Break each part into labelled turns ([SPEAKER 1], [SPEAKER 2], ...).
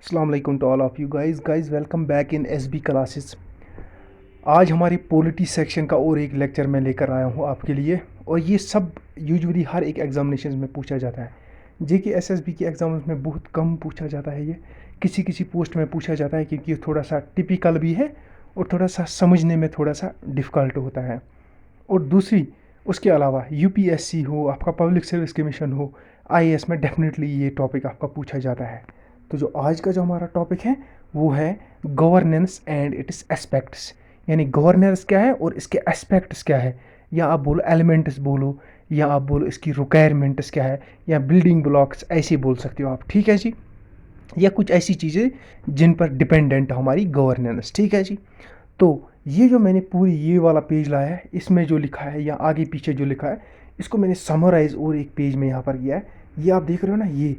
[SPEAKER 1] अस्सलाम वालेकुम to all of you guys welcome back in SB classes. आज हमारी पॉलिटी सेक्शन का और एक लेक्चर मैं लेकर आया हूँ आपके लिए। और ये सब यूजुअली हर एक एग्जामिनेशन में पूछा जाता है। जेके एसएसबी के एग्जाम्स में बहुत कम पूछा जाता है। ये किसी किसी पोस्ट में पूछा जाता है क्योंकि ये थोड़ा सा टिपिकल भी है और थोड़ा सा समझने में थोड़ा सा डिफ़िकल्ट होता है। और दूसरी उसके अलावा यूपीएससी हो, आपका पब्लिक सर्विस कमीशन हो, आईएएस में डेफिनेटली ये टॉपिक आपका पूछा जाता है। तो जो आज का जो हमारा टॉपिक है वो है गवर्नेंस एंड इट्स एस्पेक्ट्स। यानी गवर्नेंस क्या है और इसके एस्पेक्ट्स क्या है, या आप बोलो एलिमेंट्स बोलो, या आप बोलो इसकी रिक्वायरमेंट्स क्या है, या बिल्डिंग ब्लॉक्स ऐसे बोल सकते हो आप। ठीक है जी। या कुछ ऐसी चीज़ें जिन पर डिपेंडेंट है हमारी गवर्नेंस। ठीक है जी। तो ये जो मैंने पूरी ये वाला पेज लाया है, इसमें जो लिखा है या आगे पीछे जो लिखा है, इसको मैंने समराइज़ और एक पेज में यहाँ पर किया है। ये आप देख रहे हो ना, ये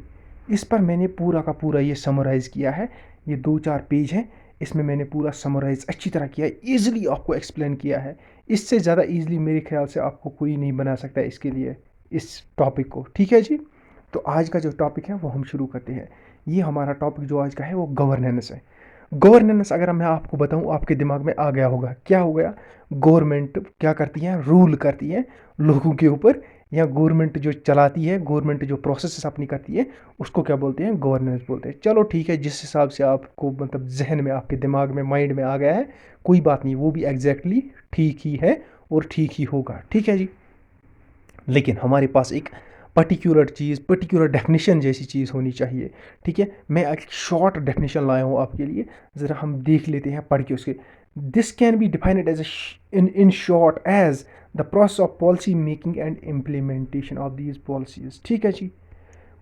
[SPEAKER 1] इस पर मैंने पूरा का पूरा ये समराइज़ किया है। ये 2-4 पेज हैं, इसमें मैंने पूरा समराइज़ अच्छी तरह किया है, ईज़िली आपको एक्सप्लेन किया है। इससे ज़्यादा ईज़िली मेरे ख्याल से आपको कोई नहीं बना सकता इसके लिए इस टॉपिक को। ठीक है जी। तो आज का जो टॉपिक है वो हम शुरू करते हैं। ये हमारा टॉपिक जो आज का है वो गवर्नेंस है। गवर्नेंस अगर मैं आपको बताऊं, आपके दिमाग में आ गया होगा क्या हो गया। गवर्नमेंट क्या करती है, रूल करती है लोगों के ऊपर, या गवर्नमेंट जो चलाती है, गवर्नमेंट जो प्रोसेस अपनी करती है, उसको क्या बोलते हैं, गवर्नेंस बोलते हैं। चलो ठीक है, जिस हिसाब से आपको मतलब जहन में, आपके दिमाग में, माइंड में आ गया है, कोई बात नहीं, वो भी एग्जैक्टली ठीक ही है और ठीक ही होगा। ठीक है जी। लेकिन हमारे पास एक पर्टिकुलर चीज़, पर्टिकुलर डेफिनेशन जैसी चीज़ होनी चाहिए। ठीक है, मैं एक शॉर्ट डेफिनेशन लाया हूँ आपके लिए, ज़रा हम देख लेते हैं पढ़ के उसके। This can be defined as in short as the process of policy making and implementation of these policies. ठीक है जी।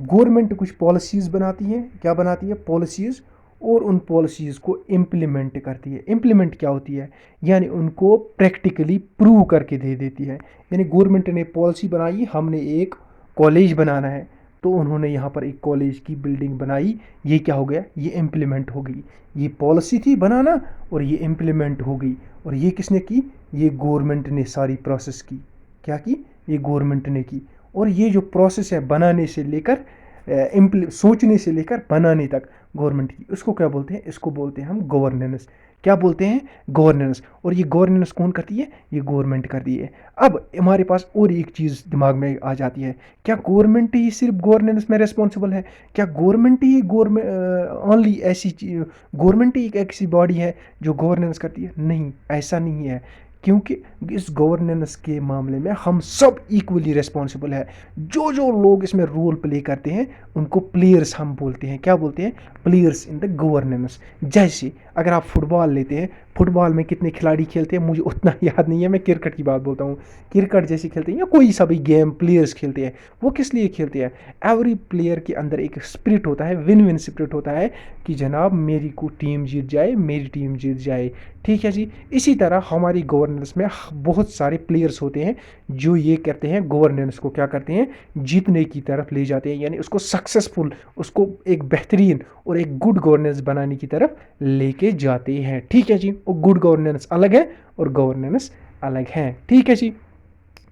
[SPEAKER 1] गवर्नमेंट कुछ पॉलिसीज़ बनाती है, क्या बनाती है, पॉलिसीज़, और उन पॉलिसीज़ को इम्प्लीमेंट करती है। इम्प्लीमेंट क्या होती है, यानी उनको प्रैक्टिकली प्रूव करके दे देती है। यानी गवर्नमेंट ने पॉलिसी बनाई, हमने एक कॉलेज बनाना है, तो उन्होंने यहाँ पर एक कॉलेज की बिल्डिंग बनाई। ये क्या हो गया, ये इम्प्लीमेंट हो गई। ये पॉलिसी थी बनाना और ये इम्प्लीमेंट हो गई। और ये किसने की, ये गवर्नमेंट ने सारी प्रोसेस की। क्या की, ये गवर्नमेंट ने की। और ये जो प्रोसेस है बनाने से लेकर सोचने से लेकर बनाने तक गवर्नमेंट की, उसको क्या बोलते हैं, इसको बोलते हैं हम गवर्नेंस। क्या बोलते हैं, गवर्नेंस। और ये गवर्नेंस कौन करती है, ये गवर्नमेंट करती है। अब हमारे पास और एक चीज़ दिमाग में आ जाती है, क्या गवर्नमेंट ही सिर्फ गवर्नेंस में रिस्पॉन्सिबल है, क्या गवर्नमेंट ही गवर्नमेंट ओनली ऐसी गवर्नमेंट ही एक ऐसी बॉडी है जो गवर्नेंस करती है। नहीं, ऐसा नहीं है। क्योंकि इस गवर्नेंस के मामले में हम सब इक्वली रिस्पॉन्सिबल है। जो जो लोग इसमें रोल प्ले करते हैं उनको प्लेयर्स हम बोलते हैं। क्या बोलते हैं, प्लेयर्स इन द गवर्नेंस। जैसे अगर आप फुटबॉल लेते हैं, फुटबॉल में कितने खिलाड़ी खेलते हैं मुझे उतना याद नहीं है, मैं क्रिकेट की बात बोलता हूँ। क्रिकेट जैसे खेलते हैं या कोई सा भी गेम प्लेयर्स खेलते हैं, वो किस लिए खेलते हैं, एवरी प्लेयर के अंदर एक स्पिरिट होता है, विन विन स्पिरिट होता है कि जनाब मेरी को टीम जीत जाए, मेरी टीम जीत जाए। ठीक है जी। इसी तरह हमारी गवर्नेंस में बहुत सारे प्लेयर्स होते हैं जो ये करते हैं, गवर्नेंस को क्या करते हैं, जीतने की तरफ ले जाते हैं, यानी उसको सक्सेसफुल, उसको एक बेहतरीन और एक गुड गवर्नेंस बनाने की तरफ लेके जाते हैं। ठीक है जी। और गुड गवर्नेंस अलग है और गवर्नेंस अलग है। ठीक है जी।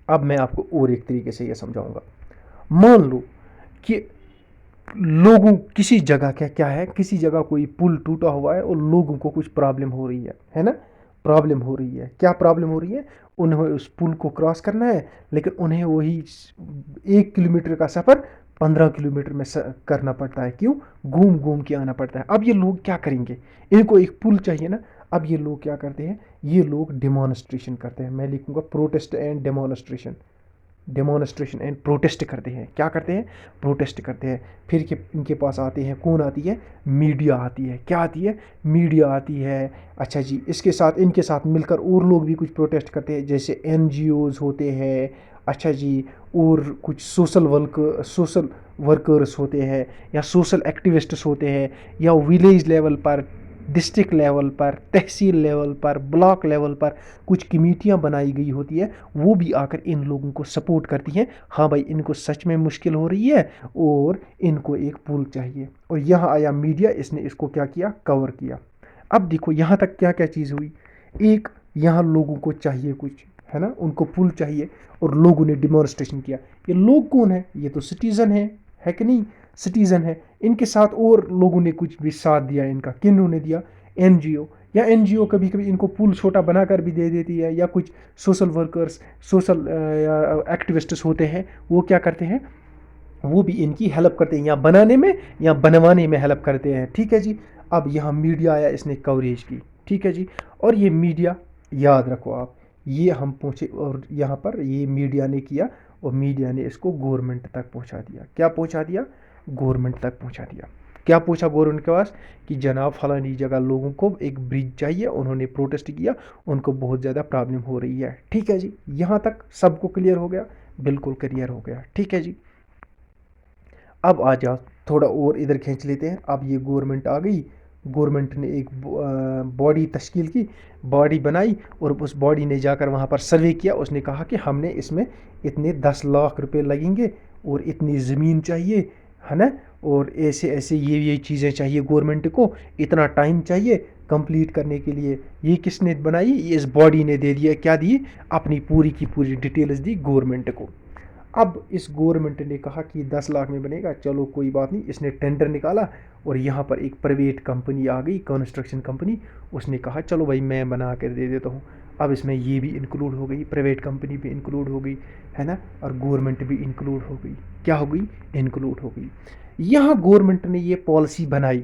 [SPEAKER 1] अब मैं आपको और एक तरीके से ये समझाऊंगा। मान लो कि लोगों किसी जगह क्या क्या है, किसी जगह कोई पुल टूटा हुआ है और लोगों को कुछ प्रॉब्लम हो रही है ना, प्रॉब्लम हो रही है। क्या प्रॉब्लम हो रही है, उन्हें उस पुल को क्रॉस करना है, लेकिन उन्हें वही 1 किलोमीटर का सफ़र 15 किलोमीटर में करना पड़ता है। क्यों, घूम घूम के आना पड़ता है। अब ये लोग क्या करेंगे, इनको एक पुल चाहिए ना। अब ये लोग क्या करते हैं, ये लोग डेमोन्स्ट्रेशन करते हैं। मैं लिखूंगा protest and demonstration. Demonstration and protest करते हैं। क्या करते हैं, प्रोटेस्ट करते हैं। फिर के इनके पास आते हैं, कौन आती है, मीडिया आती है। क्या आती है, मीडिया आती है। अच्छा जी, इसके साथ इनके साथ मिलकर और लोग भी कुछ प्रोटेस्ट करते हैं, जैसे एनजीओज़ होते हैं। अच्छा जी, और कुछ सोशल वर्कर्स होते हैं, या सोशल एक्टिविस्ट्स होते हैं, या विलेज लेवल पर, डिस्ट्रिक्ट लेवल पर, तहसील लेवल पर, ब्लॉक लेवल पर कुछ कमेटियाँ बनाई गई होती है। वो भी आकर इन लोगों को सपोर्ट करती हैं। हाँ भाई, इनको सच में मुश्किल हो रही है और इनको एक पुल चाहिए। और यहाँ आया मीडिया, इसने इसको क्या किया, कवर किया। अब देखो यहाँ तक क्या क्या चीज़ हुई। एक, यहाँ लोगों को चाहिए कुछ, है ना, उनको पुल चाहिए और लोगों ने डिमॉन्स्ट्रेशन किया। ये लोग कौन है, ये तो सिटीज़न है कि नहीं। सिटीज़न है, इनके साथ और लोगों ने कुछ भी साथ दिया इनका, किन्होंने दिया? एनजीओ। या एनजीओ कभी कभी इनको पुल छोटा बनाकर भी दे देती है, या कुछ सोशल वर्कर्स, सोशल एक्टिविस्ट्स होते हैं, वो क्या करते हैं, वो भी इनकी हेल्प करते हैं, या बनाने में या बनवाने में हेल्प करते हैं। ठीक है जी। अब यहाँ मीडिया आया, इसने कवरेज की। ठीक है जी। और ये मीडिया, याद रखो आप, ये हम पहुँचे और यहाँ पर ये मीडिया ने किया, और मीडिया ने इसको गवर्नमेंट तक पहुँचा दिया। क्या पहुँचा दिया? गवर्नमेंट तक पहुँचा दिया। क्या पूछा गवर्नमेंट के पास कि जनाब फलानी जगह लोगों को एक ब्रिज चाहिए, उन्होंने प्रोटेस्ट किया, उनको बहुत ज़्यादा प्रॉब्लम हो रही है। ठीक है जी। यहाँ तक सबको क्लियर हो गया? बिल्कुल क्लियर हो गया। ठीक है जी। अब आ जाओ, थोड़ा और इधर खींच लेते हैं। अब ये गवर्नमेंट आ गई, गवर्नमेंट ने एक बॉडी तश्कील की, बॉडी बनाई, और उस बॉडी ने जाकर वहाँ पर सर्वे किया। उसने कहा कि हमने इसमें इतने 10 लाख रुपए लगेंगे, और इतनी ज़मीन चाहिए, है ना, और ऐसे ऐसे ये चीज़ें चाहिए गवर्नमेंट को, इतना टाइम चाहिए कंप्लीट करने के लिए। ये किसने बनाई? ये इस बॉडी ने दे दिया। क्या दी? अपनी पूरी की पूरी डिटेल्स दी गवर्नमेंट को। अब इस गवर्नमेंट ने कहा कि 10 लाख में बनेगा, चलो कोई बात नहीं। इसने टेंडर निकाला, और यहाँ पर एक प्राइवेट कंपनी आ गई, कंस्ट्रक्शन कंपनी। उसने कहा चलो भाई मैं बना कर दे देता हूँ। अब इसमें ये भी इंक्लूड हो गई, प्राइवेट कंपनी भी इंक्लूड हो गई, है ना, और गवर्नमेंट भी इंक्लूड हो गई। क्या हो गई? इंक्लूड हो गई। यहाँ गवर्नमेंट ने ये पॉलिसी बनाई।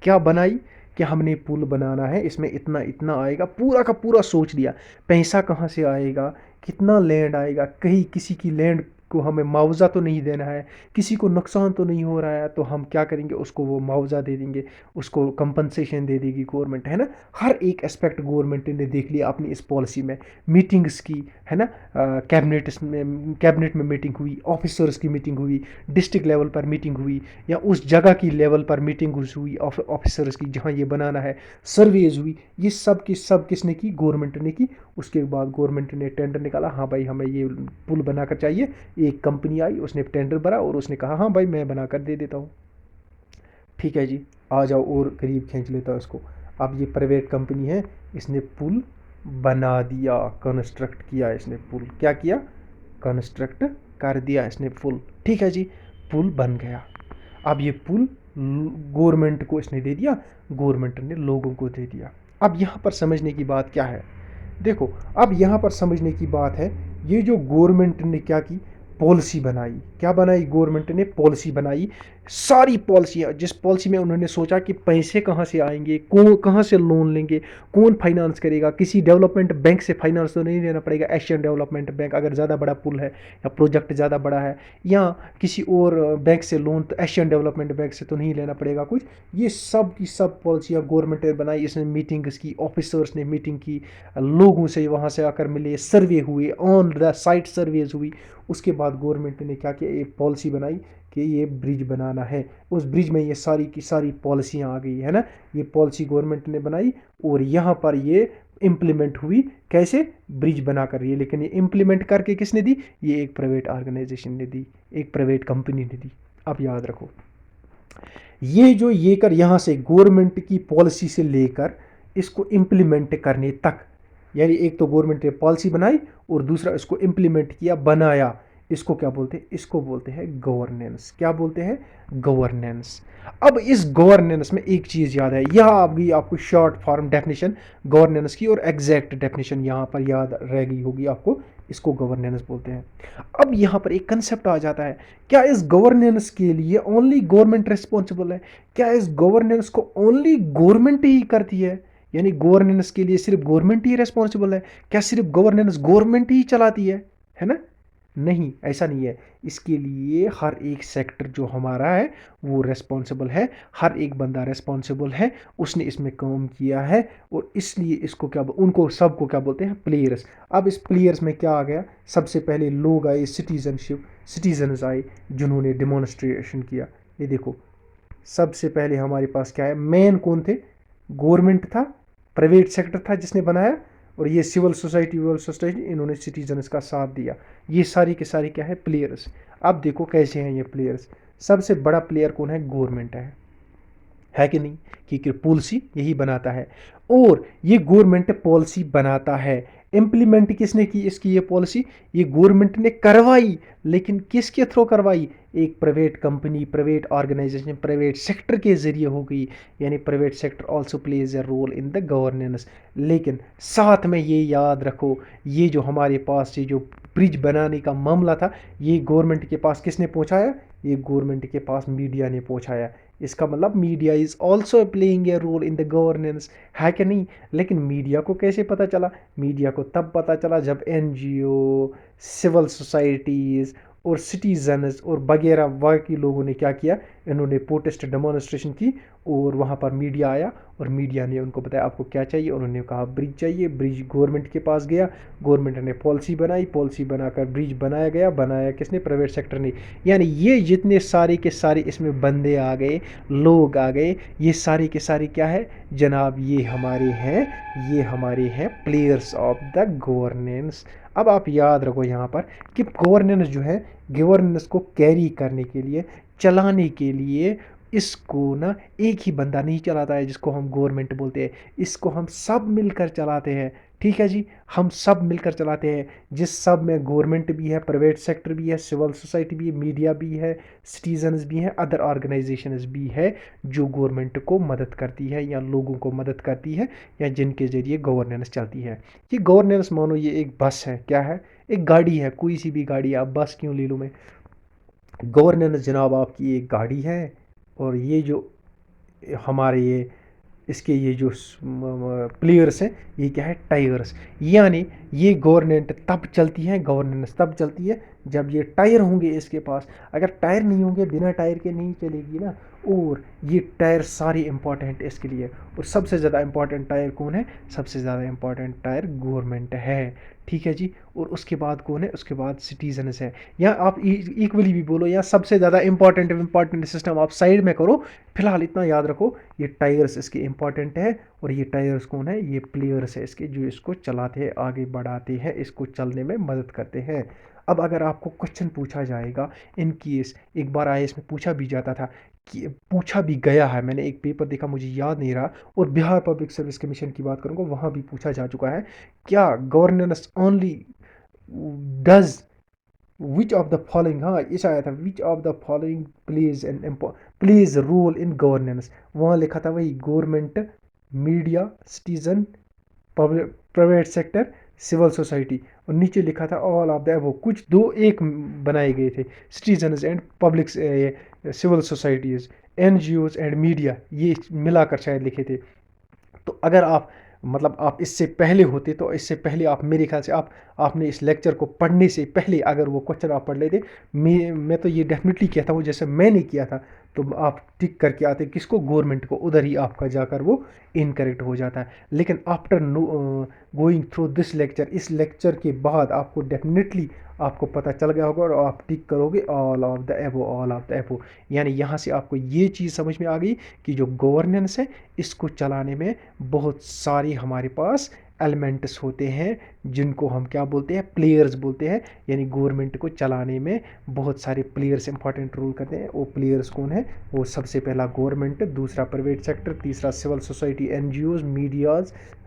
[SPEAKER 1] क्या बनाई? कि हमने पुल बनाना है, इसमें इतना इतना आएगा, पूरा का पूरा सोच लिया। पैसा कहाँ से आएगा, कितना लैंड आएगा, कहीं किसी की लैंड को हमें मुआवजा तो नहीं देना है, किसी को नुकसान तो नहीं हो रहा है, तो हम क्या करेंगे, उसको वो मुआवजा दे देंगे, उसको कंपनसेशन दे देगी गवर्नमेंट, है ना। हर एक एस्पेक्ट गवर्नमेंट ने देख लिया अपनी इस पॉलिसी में। मीटिंग्स की, है ना, कैबिनेट में मीटिंग हुई, ऑफिसर्स की मीटिंग हुई, डिस्ट्रिक्ट लेवल पर मीटिंग हुई, या उस जगह की लेवल पर मीटिंग हुई ऑफिसर्स की जहाँ ये बनाना है, सर्वेज हुई। ये सब की सब किसने की? गवर्नमेंट ने की। उसके बाद गवर्नमेंट ने टेंडर निकाला, हाँ भाई हमें ये पुल बनाकर चाहिए। एक कंपनी आई, उसने टेंडर भरा, और उसने कहा हाँ भाई मैं बनाकर दे देता हूँ। ठीक है जी। आ जाओ और करीब खींच लेता हूँ इसको। अब ये प्राइवेट कंपनी है, इसने पुल बना दिया, कंस्ट्रक्ट किया इसने पुल। क्या किया? कंस्ट्रक्ट कर दिया इसने पुल। ठीक है जी। पुल बन गया। अब ये पुल गवर्नमेंट को इसने दे दिया, गवर्नमेंट ने लोगों को दे दिया। अब यहाँ पर समझने की बात क्या है? देखो, अब यहाँ पर समझने की बात है, ये जो गवर्नमेंट ने क्या की, पॉलिसी बनाई। क्या बनाई? गवर्नमेंट ने पॉलिसी बनाई। सारी पॉलिसियाँ, जिस पॉलिसी में उन्होंने सोचा कि पैसे कहाँ से आएंगे, कौन कहाँ से लोन लेंगे, कौन फाइनेंस करेगा, किसी डेवलपमेंट बैंक से फाइनेंस तो नहीं लेना पड़ेगा, एशियन डेवलपमेंट बैंक अगर ज़्यादा बड़ा पुल है या प्रोजेक्ट ज़्यादा बड़ा है, या किसी और बैंक से लोन, तो एशियन डेवलपमेंट बैंक से तो नहीं लेना पड़ेगा कुछ। ये सब की सब पॉलिसियाँ गवर्नमेंट ने बनाई। इसने मीटिंग्स की, ऑफिसर्स ने मीटिंग की, लोगों से वहाँ से आकर मिले, सर्वे हुए, ऑन द साइट सर्वेज हुई। उसके बाद गवर्नमेंट ने क्या किया, एक पॉलिसी बनाई कि ये ब्रिज बनाना है। उस ब्रिज में ये सारी की सारी पॉलिसियाँ आ गई, है ना। ये पॉलिसी गवर्नमेंट ने बनाई, और यहाँ पर ये इम्प्लीमेंट हुई। कैसे? ब्रिज बनाकर। ये लेकिन ये इम्प्लीमेंट करके किसने दी? ये एक प्राइवेट ऑर्गेनाइजेशन ने दी, एक प्राइवेट कंपनी ने दी। अब याद रखो, ये जो ये कर यहाँ से गवर्नमेंट की पॉलिसी से लेकर इसको इम्प्लीमेंट करने तक, यानी एक तो गवर्नमेंट ने पॉलिसी बनाई, और दूसरा इसको इम्प्लीमेंट किया, बनाया। इसको क्या बोलते हैं? इसको बोलते हैं गवर्नेंस। क्या बोलते हैं? गवर्नेंस। अब इस गवर्नेंस में एक चीज़ याद है, यह आ गई आपको शॉर्ट फॉर्म डेफिनेशन गवर्नेंस की, और एग्जैक्ट डेफिनेशन यहाँ पर याद रह गई होगी आपको। इसको गवर्नेंस बोलते हैं। अब यहाँ पर एक कंसेप्ट आ जाता है, क्या इस गवर्नेंस के लिए ओनली गवर्नमेंट रिस्पॉन्सिबल है? क्या इस गवर्नेंस को ओनली गवर्नमेंट ही करती है? यानी गवर्नेंस के लिए सिर्फ गवर्नमेंट ही रिस्पॉन्सिबल है? क्या सिर्फ गवर्नेंस गवर्नमेंट ही चलाती है ना? नहीं, ऐसा नहीं है। इसके लिए हर एक सेक्टर जो हमारा है वो रिस्पॉन्सिबल है, हर एक बंदा रिस्पॉन्सिबल है, उसने इसमें काम किया है, और इसलिए इसको क्या, उनको सबको क्या बोलते हैं? प्लेयर्स। अब इस प्लेयर्स में क्या आ गया? सबसे पहले लोग आए, सिटीजन्स आए, जिन्होंने डेमोन्स्ट्रेशन किया। ये देखो, सबसे पहले हमारे पास क्या है? मेन कौन थे? गवर्नमेंट था, प्राइवेट सेक्टर था जिसने बनाया, और ये सिविल सोसाइटी, इन्होंने सिटीजन्स का साथ दिया। ये सारी के सारी क्या है? प्लेयर्स। अब देखो कैसे हैं ये प्लेयर्स। सबसे बड़ा प्लेयर कौन है? गवर्नमेंट है कि नहीं? क्योंकि पॉलिसी यही बनाता है, और ये गवर्नमेंट पॉलिसी बनाता है। इम्प्लीमेंट किसने की इसकी? ये पॉलिसी ये गवर्नमेंट ने करवाई। लेकिन किसके थ्रू करवाई? एक private company, private organisation, private sector के ज़रिए हो गई। यानी private sector also plays a role in the governance. लेकिन साथ में ये याद रखो, ये जो हमारे पास ये जो ब्रिज बनाने का मामला था, ये गवर्नमेंट के पास किसने पहुंचाया? ये गवर्नमेंट के पास मीडिया ने पहुंचाया। इसका मतलब media is also playing a role in the governance, है कि नहीं? लेकिन मीडिया को कैसे पता चला? मीडिया को तब पता चला जब एनजीओ, सिविल सोसाइटीज़ और सिटीजन्स और वगैरह बाकी लोगों ने क्या किया, इन्होंने प्रोटेस्ट डेमोन्स्ट्रेशन की और वहाँ पर मीडिया आया और मीडिया ने उनको बताया आपको क्या चाहिए। उन्होंने कहा ब्रिज चाहिए। ब्रिज गवर्नमेंट के पास गया, गवर्नमेंट ने पॉलिसी बनाई, पॉलिसी बनाकर ब्रिज बनाया गया। बनाया किसने? प्राइवेट सेक्टर ने। यानी ये जितने सारे के सारे इसमें बंदे आ गए, लोग आ गए, ये सारे के सारे क्या है जनाब? ये हमारे हैं प्लेयर्स ऑफ द गवर्नेंस। अब आप याद रखो यहाँ पर कि गवर्नेंस जो है, गवर्नेंस को कैरी करने के लिए, चलाने के लिए, इसको ना एक ही बंदा नहीं चलाता है जिसको हम गवर्नमेंट बोलते हैं। इसको हम सब मिलकर चलाते हैं। ठीक है जी, हम सब मिलकर चलाते हैं। जिस सब में गवर्नमेंट भी है, प्राइवेट सेक्टर भी है, सिविल सोसाइटी भी है, मीडिया भी है, सिटीजन्स भी हैं, अदर ऑर्गेनाइजेशंस भी है जो गवर्नमेंट को मदद करती है या लोगों को मदद करती है या जिनके ज़रिए गवर्नेंस चलती है। ये गवर्नेंस मानो ये एक बस है। क्या है? एक गाड़ी है, कोई सी भी गाड़ी है। आप बस क्यों ले लो? मैं गवर्नेंस जनाब आपकी एक गाड़ी है। और ये जो हमारे इसके ये जो प्लेयर्स हैं, ये क्या है? टायर्स। यानी ये गवर्नमेंट तब चलती है, गवर्नेंस तब चलती है जब ये टायर होंगे इसके पास। अगर टायर नहीं होंगे, बिना टायर के नहीं चलेगी ना। और ये टायर सारे इंपॉर्टेंट है इसके लिए। और सबसे ज़्यादा इंपॉर्टेंट टायर कौन है? सबसे ज़्यादा इंपॉर्टेंट टायर गवर्नमेंट है। ठीक है जी। और उसके बाद कौन है? उसके बाद सिटीजन्स है। या आप इक्वली भी बोलो, या सबसे ज़्यादा इंपॉर्टेंट सिस्टम आप साइड में करो। फिलहाल इतना याद रखो, ये टायर्स इसके इंपॉर्टेंट है। और ये टायर्स कौन है? ये प्लेयर्स है इसके, जो इसको चलाते हैं, आगे बढ़ाते हैं, इसको चलने में मदद करते हैं। अब अगर आपको क्वेश्चन पूछा जाएगा, इन केस एक बार आईएएस में पूछा भी जाता था, कि पूछा भी गया है, मैंने एक पेपर देखा, मुझे याद नहीं रहा, और बिहार पब्लिक सर्विस कमीशन की बात करूंगा, वहाँ भी पूछा जा चुका है, क्या governance only does which of the following, हाँ इस आया था, which of the following plays role in governance. वहाँ लिखा था वही government, media, citizen, private sector, civil society, और नीचे लिखा था ऑल ऑफ द अबव। कुछ दो एक बनाए गए थे, citizens and public, civil societies, NGOs and media, ये मिलाकर शायद लिखे थे। तो अगर आप मतलब आप इससे पहले होते, तो इससे पहले आप मेरे ख्याल से आपने इस लेक्चर को पढ़ने से पहले अगर वो क्वेश्चन आप पढ़ लेते, मैं तो ये डेफिनेटली कहता हूँ, जैसे मैंने किया था, तो आप टिक करके आते किसको? गवर्नमेंट को। उधर ही आपका जाकर वो इनकरेक्ट हो जाता है। लेकिन after going through this lecture, इस लेक्चर के बाद आपको डेफिनेटली आपको पता चल गया होगा और आप टिक करोगे ऑल ऑफ द एबो, ऑल ऑफ द एबो। यानी यहाँ से आपको ये चीज़ समझ में आ गई कि जो गवर्नेंस है, इसको चलाने में बहुत सारी हमारे पास एलिमेंट्स होते हैं, जिनको हम क्या बोलते हैं? प्लेयर्स बोलते हैं। यानी गवर्नमेंट को चलाने में बहुत सारे प्लेयर्स इंपॉर्टेंट रोल करते हैं। वो प्लेयर्स कौन है? वो सबसे पहला गवर्नमेंट, दूसरा प्राइवेट सेक्टर, तीसरा सिविल सोसाइटी, एनजीओज,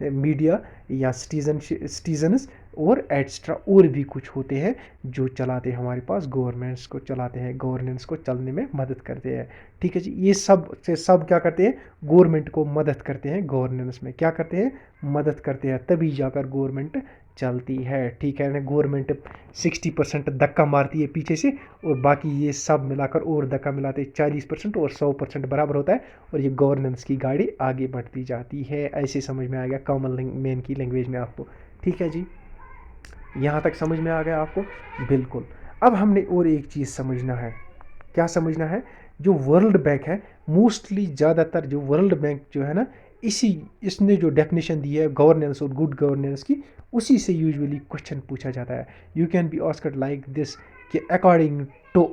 [SPEAKER 1] मीडिया या सिटीजन्स, और एक्स्ट्रा और भी कुछ होते हैं जो चलाते हैं, हमारे पास गवर्नेंस को चलाते हैं, गवर्नेंस को चलने में मदद करते हैं। ठीक है जी। ये सब से सब क्या करते हैं? गवर्नमेंट को मदद करते हैं, गवर्नेंस में क्या करते हैं? मदद करते हैं, तभी जाकर गवर्नमेंट चलती है। ठीक है ना। गवर्नमेंट 60% धक्का मारती है पीछे से, और बाकी ये सब मिलाकर और धक्का मिलाते 40%, और 100% बराबर होता है, और ये गवर्नेंस की गाड़ी आगे बढ़ती जाती है। ऐसे समझ में आ गया कॉमन मैन की लैंग्वेज में आपको। ठीक है जी, यहाँ तक समझ में आ गया आपको? बिल्कुल। अब हमने और एक चीज़ समझना है। क्या समझना है? जो वर्ल्ड बैंक है, मोस्टली ज़्यादातर जो वर्ल्ड बैंक जो है ना, इसने जो डेफिनेशन दी है गवर्नेंस और गुड गवर्नेंस की, उसी से यूजुअली क्वेश्चन पूछा जाता है। You can be asked like this कि according to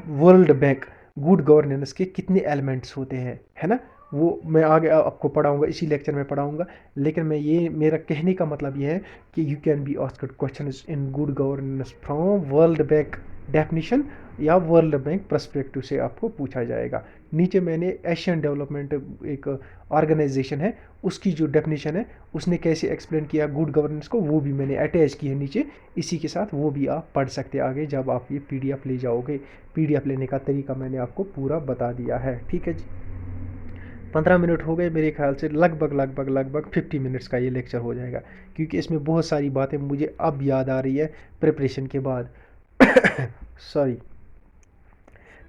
[SPEAKER 1] World Bank, good governance के कितने एलिमेंट्स होते हैं, है ना। वो मैं आगे आपको पढ़ाऊंगा, इसी लेक्चर में पढ़ाऊंगा। लेकिन मैं ये, मेरा कहने का मतलब ये है कि you can be asked question in good governance from world bank, definition या वर्ल्ड बैंक पर्सपेक्टिव से आपको पूछा जाएगा। नीचे मैंने एशियन डेवलपमेंट एक ऑर्गेनाइजेशन है, उसकी जो डेफिनेशन है उसने कैसे एक्सप्लेन किया गुड गवर्नेंस को, वो भी मैंने अटैच की है नीचे इसी के साथ, वो भी आप पढ़ सकते हैं आगे जब आप ये पीडीएफ ले जाओगे। पीडीएफ लेने का तरीका मैंने आपको पूरा बता दिया है। ठीक है जी, 15 मिनट हो गए मेरे ख्याल से, लगभग 50 मिनट्स का ये लेक्चर हो जाएगा, क्योंकि इसमें बहुत सारी बातें मुझे अब याद आ रही है प्रिपरेशन के बाद। सॉरी।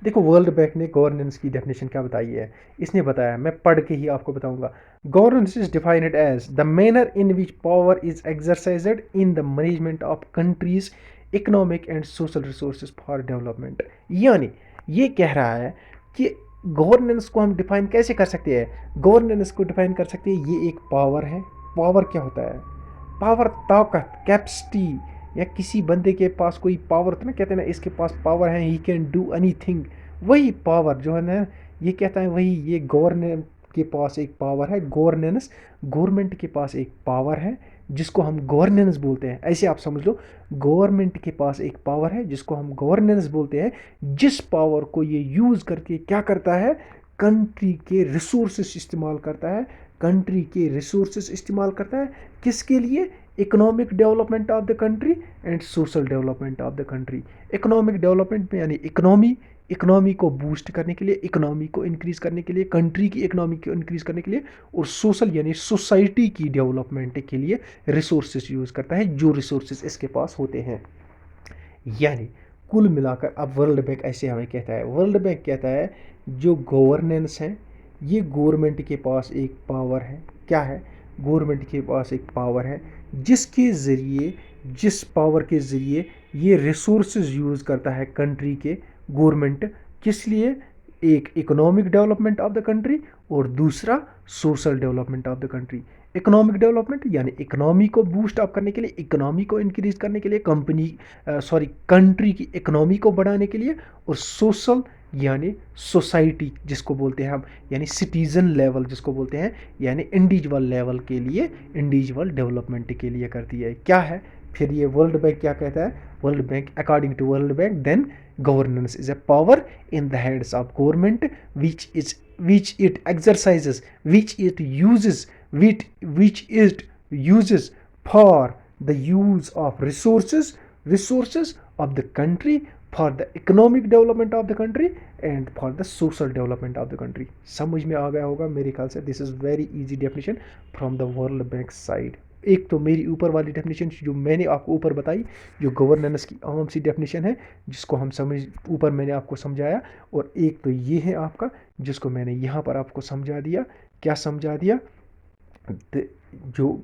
[SPEAKER 1] देखो वर्ल्ड बैंक ने गवर्नेंस की डेफिनेशन क्या बताई है, इसने बताया, मैं पढ़ के ही आपको बताऊंगा। Governance is defined as the manner in which power is exercised in the management of country's economic and social resources for development. यानी ये कह रहा है कि गवर्नेंस को हम डिफाइन कैसे कर सकते हैं, गवर्नेंस को डिफाइन कर सकते हैं, ये एक पावर है। पावर क्या होता है, पावर ताकत, कैपेसिटी, या किसी बंदे के पास कोई पावर होता है ना, कहते हैं ना इसके पास पावर है, ही कैन डू एनीथिंग, वही पावर जो है ना, ये कहता है वही, ये गवर्नेंस के पास एक पावर है, गवर्नेंस, गवर्नमेंट के पास एक पावर है जिसको हम गवर्नेंस बोलते हैं। ऐसे आप समझ लो, गवर्नमेंट के पास एक पावर है जिसको हम गवर्नेंस बोलते हैं, जिस पावर को ये यूज़ करके क्या करता है, कंट्री के रिसोर्सेस इस्तेमाल करता है, कंट्री के रिसोर्सेस इस्तेमाल करता है किसके लिए, economic development of the country and social development of the country. Economic development में यानी इकोनॉमी को बूस्ट करने के लिए, इकोनॉमी को इंक्रीज़ करने के लिए, कंट्री की इकोनॉमी को इंक्रीज़ करने के लिए, और सोशल यानी सोसाइटी की डेवलपमेंट के लिए रिसोर्सेज यूज़ करता है, जो रिसोर्सेज इसके पास होते हैं। यानी कुल मिलाकर अब वर्ल्ड बैंक ऐसे हमें कहता है, वर्ल्ड बैंक कहता है जो गवर्नेंस है ये गवर्नमेंट के पास एक पावर है। क्या है, गवर्नमेंट के पास एक पावर है जिसके ज़रिए, जिस पावर के ज़रिए ये रिसोर्सेज यूज़ करता है कंट्री के, गवर्नमेंट किस लिए, एक economic development of the country और दूसरा social development of the country. Economic development यानी इकोनॉमी को बूस्ट अप करने के लिए, इकोनॉमी को इंक्रीज करने के लिए, कंट्री की इकोनॉमी को बढ़ाने के लिए, और सोशल यानी सोसाइटी जिसको बोलते हैं हम, यानी सिटीज़न लेवल जिसको बोलते हैं, यानी इंडिविजुअल लेवल के लिए, इंडिविजुअल डेवलपमेंट के लिए करती है। क्या है फिर ये वर्ल्ड बैंक क्या कहता है, World Bank according to World Bank then governance is a power in the hands of government which it exercises, which it uses for the use of resources of the country, for the economic development of the country and for the social development of the country। समझ में आ गया होगा मेरे ख्याल से। This is very easy definition from the world bank side. एक तो मेरी ऊपर वाली डेफिनेशन जो मैंने आपको ऊपर बताई, जो गवर्नेंस की आम सी डेफिनेशन है जिसको हम समझ, ऊपर मैंने आपको समझाया, और एक तो ये है आपका जिसको मैंने यहाँ पर आपको समझा दिया। क्या समझा दिया, जो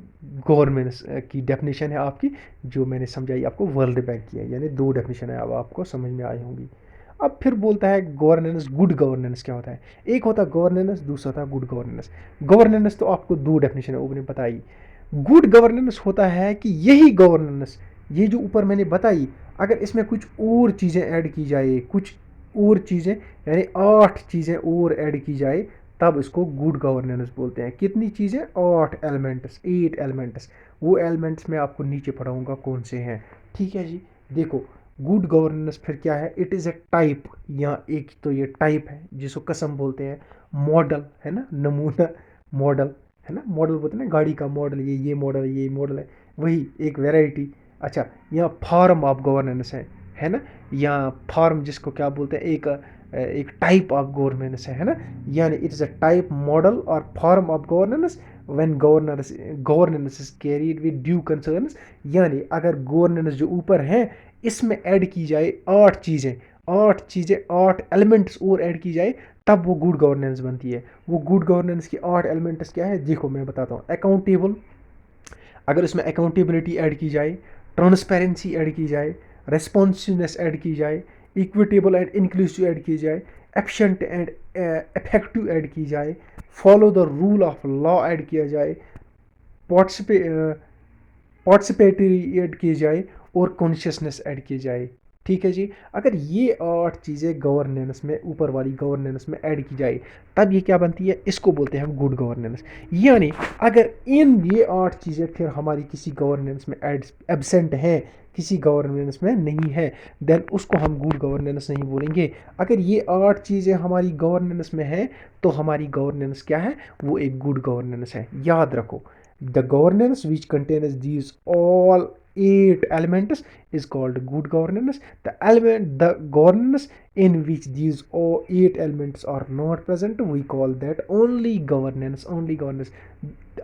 [SPEAKER 1] गवर्नेंस की डेफिनेशन है आपकी, जो मैंने समझाई आपको वर्ल्ड बैंक की है, यानी दो डेफिनेशन है, अब आपको समझ में आई होंगी। अब फिर बोलता है गवर्नेंस, गुड गवर्नेंस क्या होता है, एक होता है गवर्नेंस, दूसरा होता है गुड गवर्नेंस। गवर्नेंस तो आपको दो डेफिनेशन है ऊपर बताई। गुड गवर्नेंस होता है कि यही गवर्नेंस, ये जो ऊपर मैंने बताई, अगर इसमें कुछ और चीज़ें ऐड की जाए, कुछ और चीज़ें यानी 8 चीज़ें और ऐड की जाए, तब इसको गुड गवर्नेंस बोलते हैं। कितनी चीज़ें, 8 एलिमेंट्स। वो एलिमेंट्स मैं आपको नीचे पढ़ाऊँगा कौन से हैं। ठीक है जी, देखो गुड गवर्नेंस फिर क्या है, इट इज़ ए टाइप, या एक तो ये टाइप है जिसको कसम बोलते हैं, मॉडल है ना, नमूना, मॉडल है ना, मॉडल बोलते हैं ना गाड़ी का मॉडल, ये मॉडल, ये मॉडल है, वही एक वैरायटी। अच्छा, या फॉर्म ऑफ गवर्नेंस है ना, या फॉर्म जिसको क्या बोलते हैं, एक टाइप ऑफ गवर्नेंस है ना, यानी it is a type, model और form of governance when governance is carried with due concerns. यानी अगर गवर्नेंस जो ऊपर है इसमें ऐड की जाए 8 चीज़ें, 8 एलिमेंट्स और ऐड की जाए, तब वो गुड गवर्नेंस बनती है। वो गुड गवर्नेंस की 8 एलिमेंट्स क्या है, देखो मैं बताता हूँ। अकाउंटेबल, अगर इसमें अकाउंटेबिलिटी ऐड की जाए, ट्रांसपेरेंसी ऐड की जाए, रेस्पॉन्सिवनेस ऐड की जाए, इक्विटेबल एंड इंक्लूसिव ऐड की जाए, एफिशिएंट एंड इफेक्टिव ऐड की जाए, follow the rule of law add किया जाए, पार्टिसिपेटरी ऐड की जाए, और कॉन्शियसनेस ऐड की जाए, ठीक है जी। अगर ये 8 चीज़ें गवर्नेंस में, ऊपर वाली गवर्नेंस में ऐड की जाए, तब ये क्या बनती है, इसको बोलते हैं हम गुड गवर्नेंस। यानी अगर इन ये 8 चीज़ें फिर हमारी किसी गवर्नेंस में एब्सेंट हैं, किसी गवर्नेंस में नहीं है, देन उसको हम गुड गवर्नेंस नहीं बोलेंगे। अगर ये 8 चीज़ें हमारी गवर्नेंस में हैं तो हमारी गवर्नेंस क्या है, वो एक गुड गवर्नेंस है। याद रखो, the governance which contains these all 8 elements is called good governance. The governance in which these all 8 elements are not present, we call that only governance. Only governance.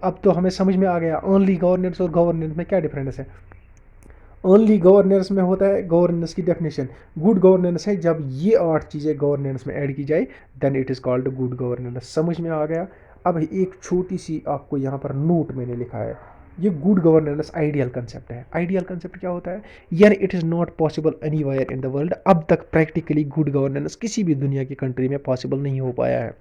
[SPEAKER 1] अब तो हमें समझ में आ गया ओनली गवर्नेंस और गवर्नेंस में क्या difference है। ओनली गवर्नेंस में होता है गवर्नेंस की डेफिनेशन, गुड गवर्नेंस है जब ये 8 चीज़ें गवर्नेंस में ऐड की जाए, then it is called good governance. समझ में आ गया। अब एक छोटी सी आपको यहाँ पर नोट मैंने लिखा है, ये गुड गवर्नेंस आइडियल कंसेप्ट है। आइडियल कंसेप्ट क्या होता है, यानी it is not possible anywhere in the world. अब तक प्रैक्टिकली गुड गवर्नेंस किसी भी दुनिया की कंट्री में पॉसिबल नहीं हो पाया है।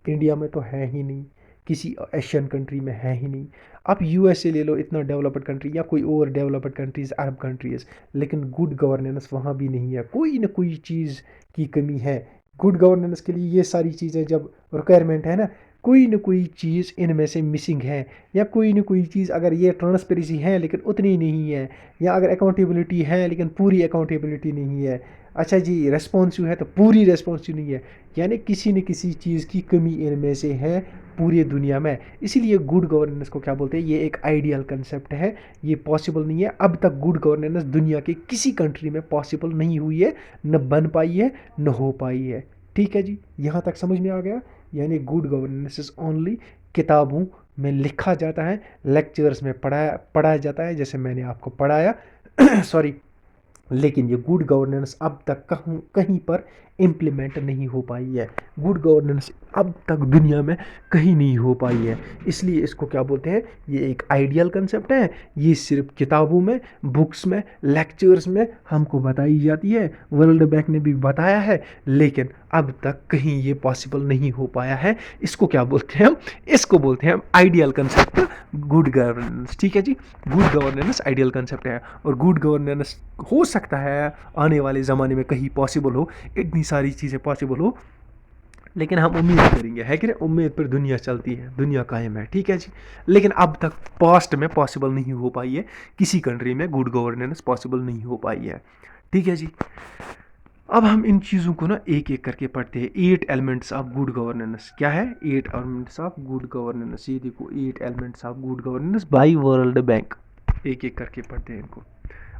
[SPEAKER 1] इंडिया में तो है ही नहीं, किसी एशियन कंट्री में है ही नहीं। आप यूएसए ले लो, इतना डेवलप्ड कंट्री, या कोई और डेवलप्ड कंट्रीज़, अरब कंट्रीज़, लेकिन गुड गवर्नेंस वहाँ भी नहीं है। कोई ना कोई चीज़ की कमी है। गुड गवर्नेंस के लिए ये सारी चीज़ें जब रिक्वायरमेंट है ना, कोई ना कोई चीज़ इनमें से मिसिंग है, या कोई ना कोई चीज़, अगर ये ट्रांसपेरेंसी है लेकिन उतनी नहीं है, या अगर अकाउंटेबिलिटी है लेकिन पूरी अकाउंटेबिलिटी नहीं है, अच्छा जी रेस्पॉन्सिव है तो पूरी रेस्पॉन्सिव नहीं है, यानी किसी न किसी चीज़ की कमी इनमें से है पूरी दुनिया में। इसीलिए गुड गवर्नेंस को क्या बोलते हैं, ये एक आइडियल कंसेप्ट है, ये पॉसिबल नहीं है। अब तक गुड गवर्नेंस दुनिया के किसी कंट्री में पॉसिबल नहीं हुई है, न बन पाई है, न हो पाई है। ठीक है जी, यहाँ तक समझ में आ गया। यानी गुड गवर्नेंस इज़ ओनली किताबों में लिखा जाता है, लेक्चर्स में पढ़ाया जाता है, जैसे मैंने आपको पढ़ाया सॉरी, लेकिन ये गुड गवर्नेंस अब तक कहीं पर इम्प्लीमेंट नहीं हो पाई है। गुड गवर्नेंस अब तक दुनिया में कहीं नहीं हो पाई है। इसलिए इसको क्या बोलते हैं, ये एक आइडियल कंसेप्ट है। ये सिर्फ किताबों में, बुक्स में, लेक्चर्स में हमको बताई जाती है, वर्ल्ड बैंक ने भी बताया है, लेकिन अब तक कहीं ये पॉसिबल नहीं हो पाया है। इसको क्या बोलते हैं हम, इसको बोलते हैं हम आइडियल कंसेप्ट गुड गवर्नेंस। ठीक है जी, गुड गवर्नेंस आइडियल कंसेप्ट है, और गुड गवर्नेंस हो सकता है आने वाले ज़माने में कहीं पॉसिबल हो, इतनी सारी चीज़ें पॉसिबल हो, लेकिन हम उम्मीद करेंगे, है कि नहीं, उम्मीद पर दुनिया चलती है, दुनिया कायम है। ठीक है जी, लेकिन अब तक पास्ट में पॉसिबल नहीं हो पाई है, किसी कंट्री में गुड गवर्नेंस पॉसिबल नहीं हो पाई है। ठीक है जी, अब हम इन चीज़ों को ना एक एक करके पढ़ते हैं। 8 एलिमेंट्स ऑफ गुड गवर्नेंस क्या है, 8 एलिमेंट्स ऑफ गुड गवर्नेंस, ये देखो 8 elements of good governance by World Bank. एक एक करके पढ़ते हैं इनको।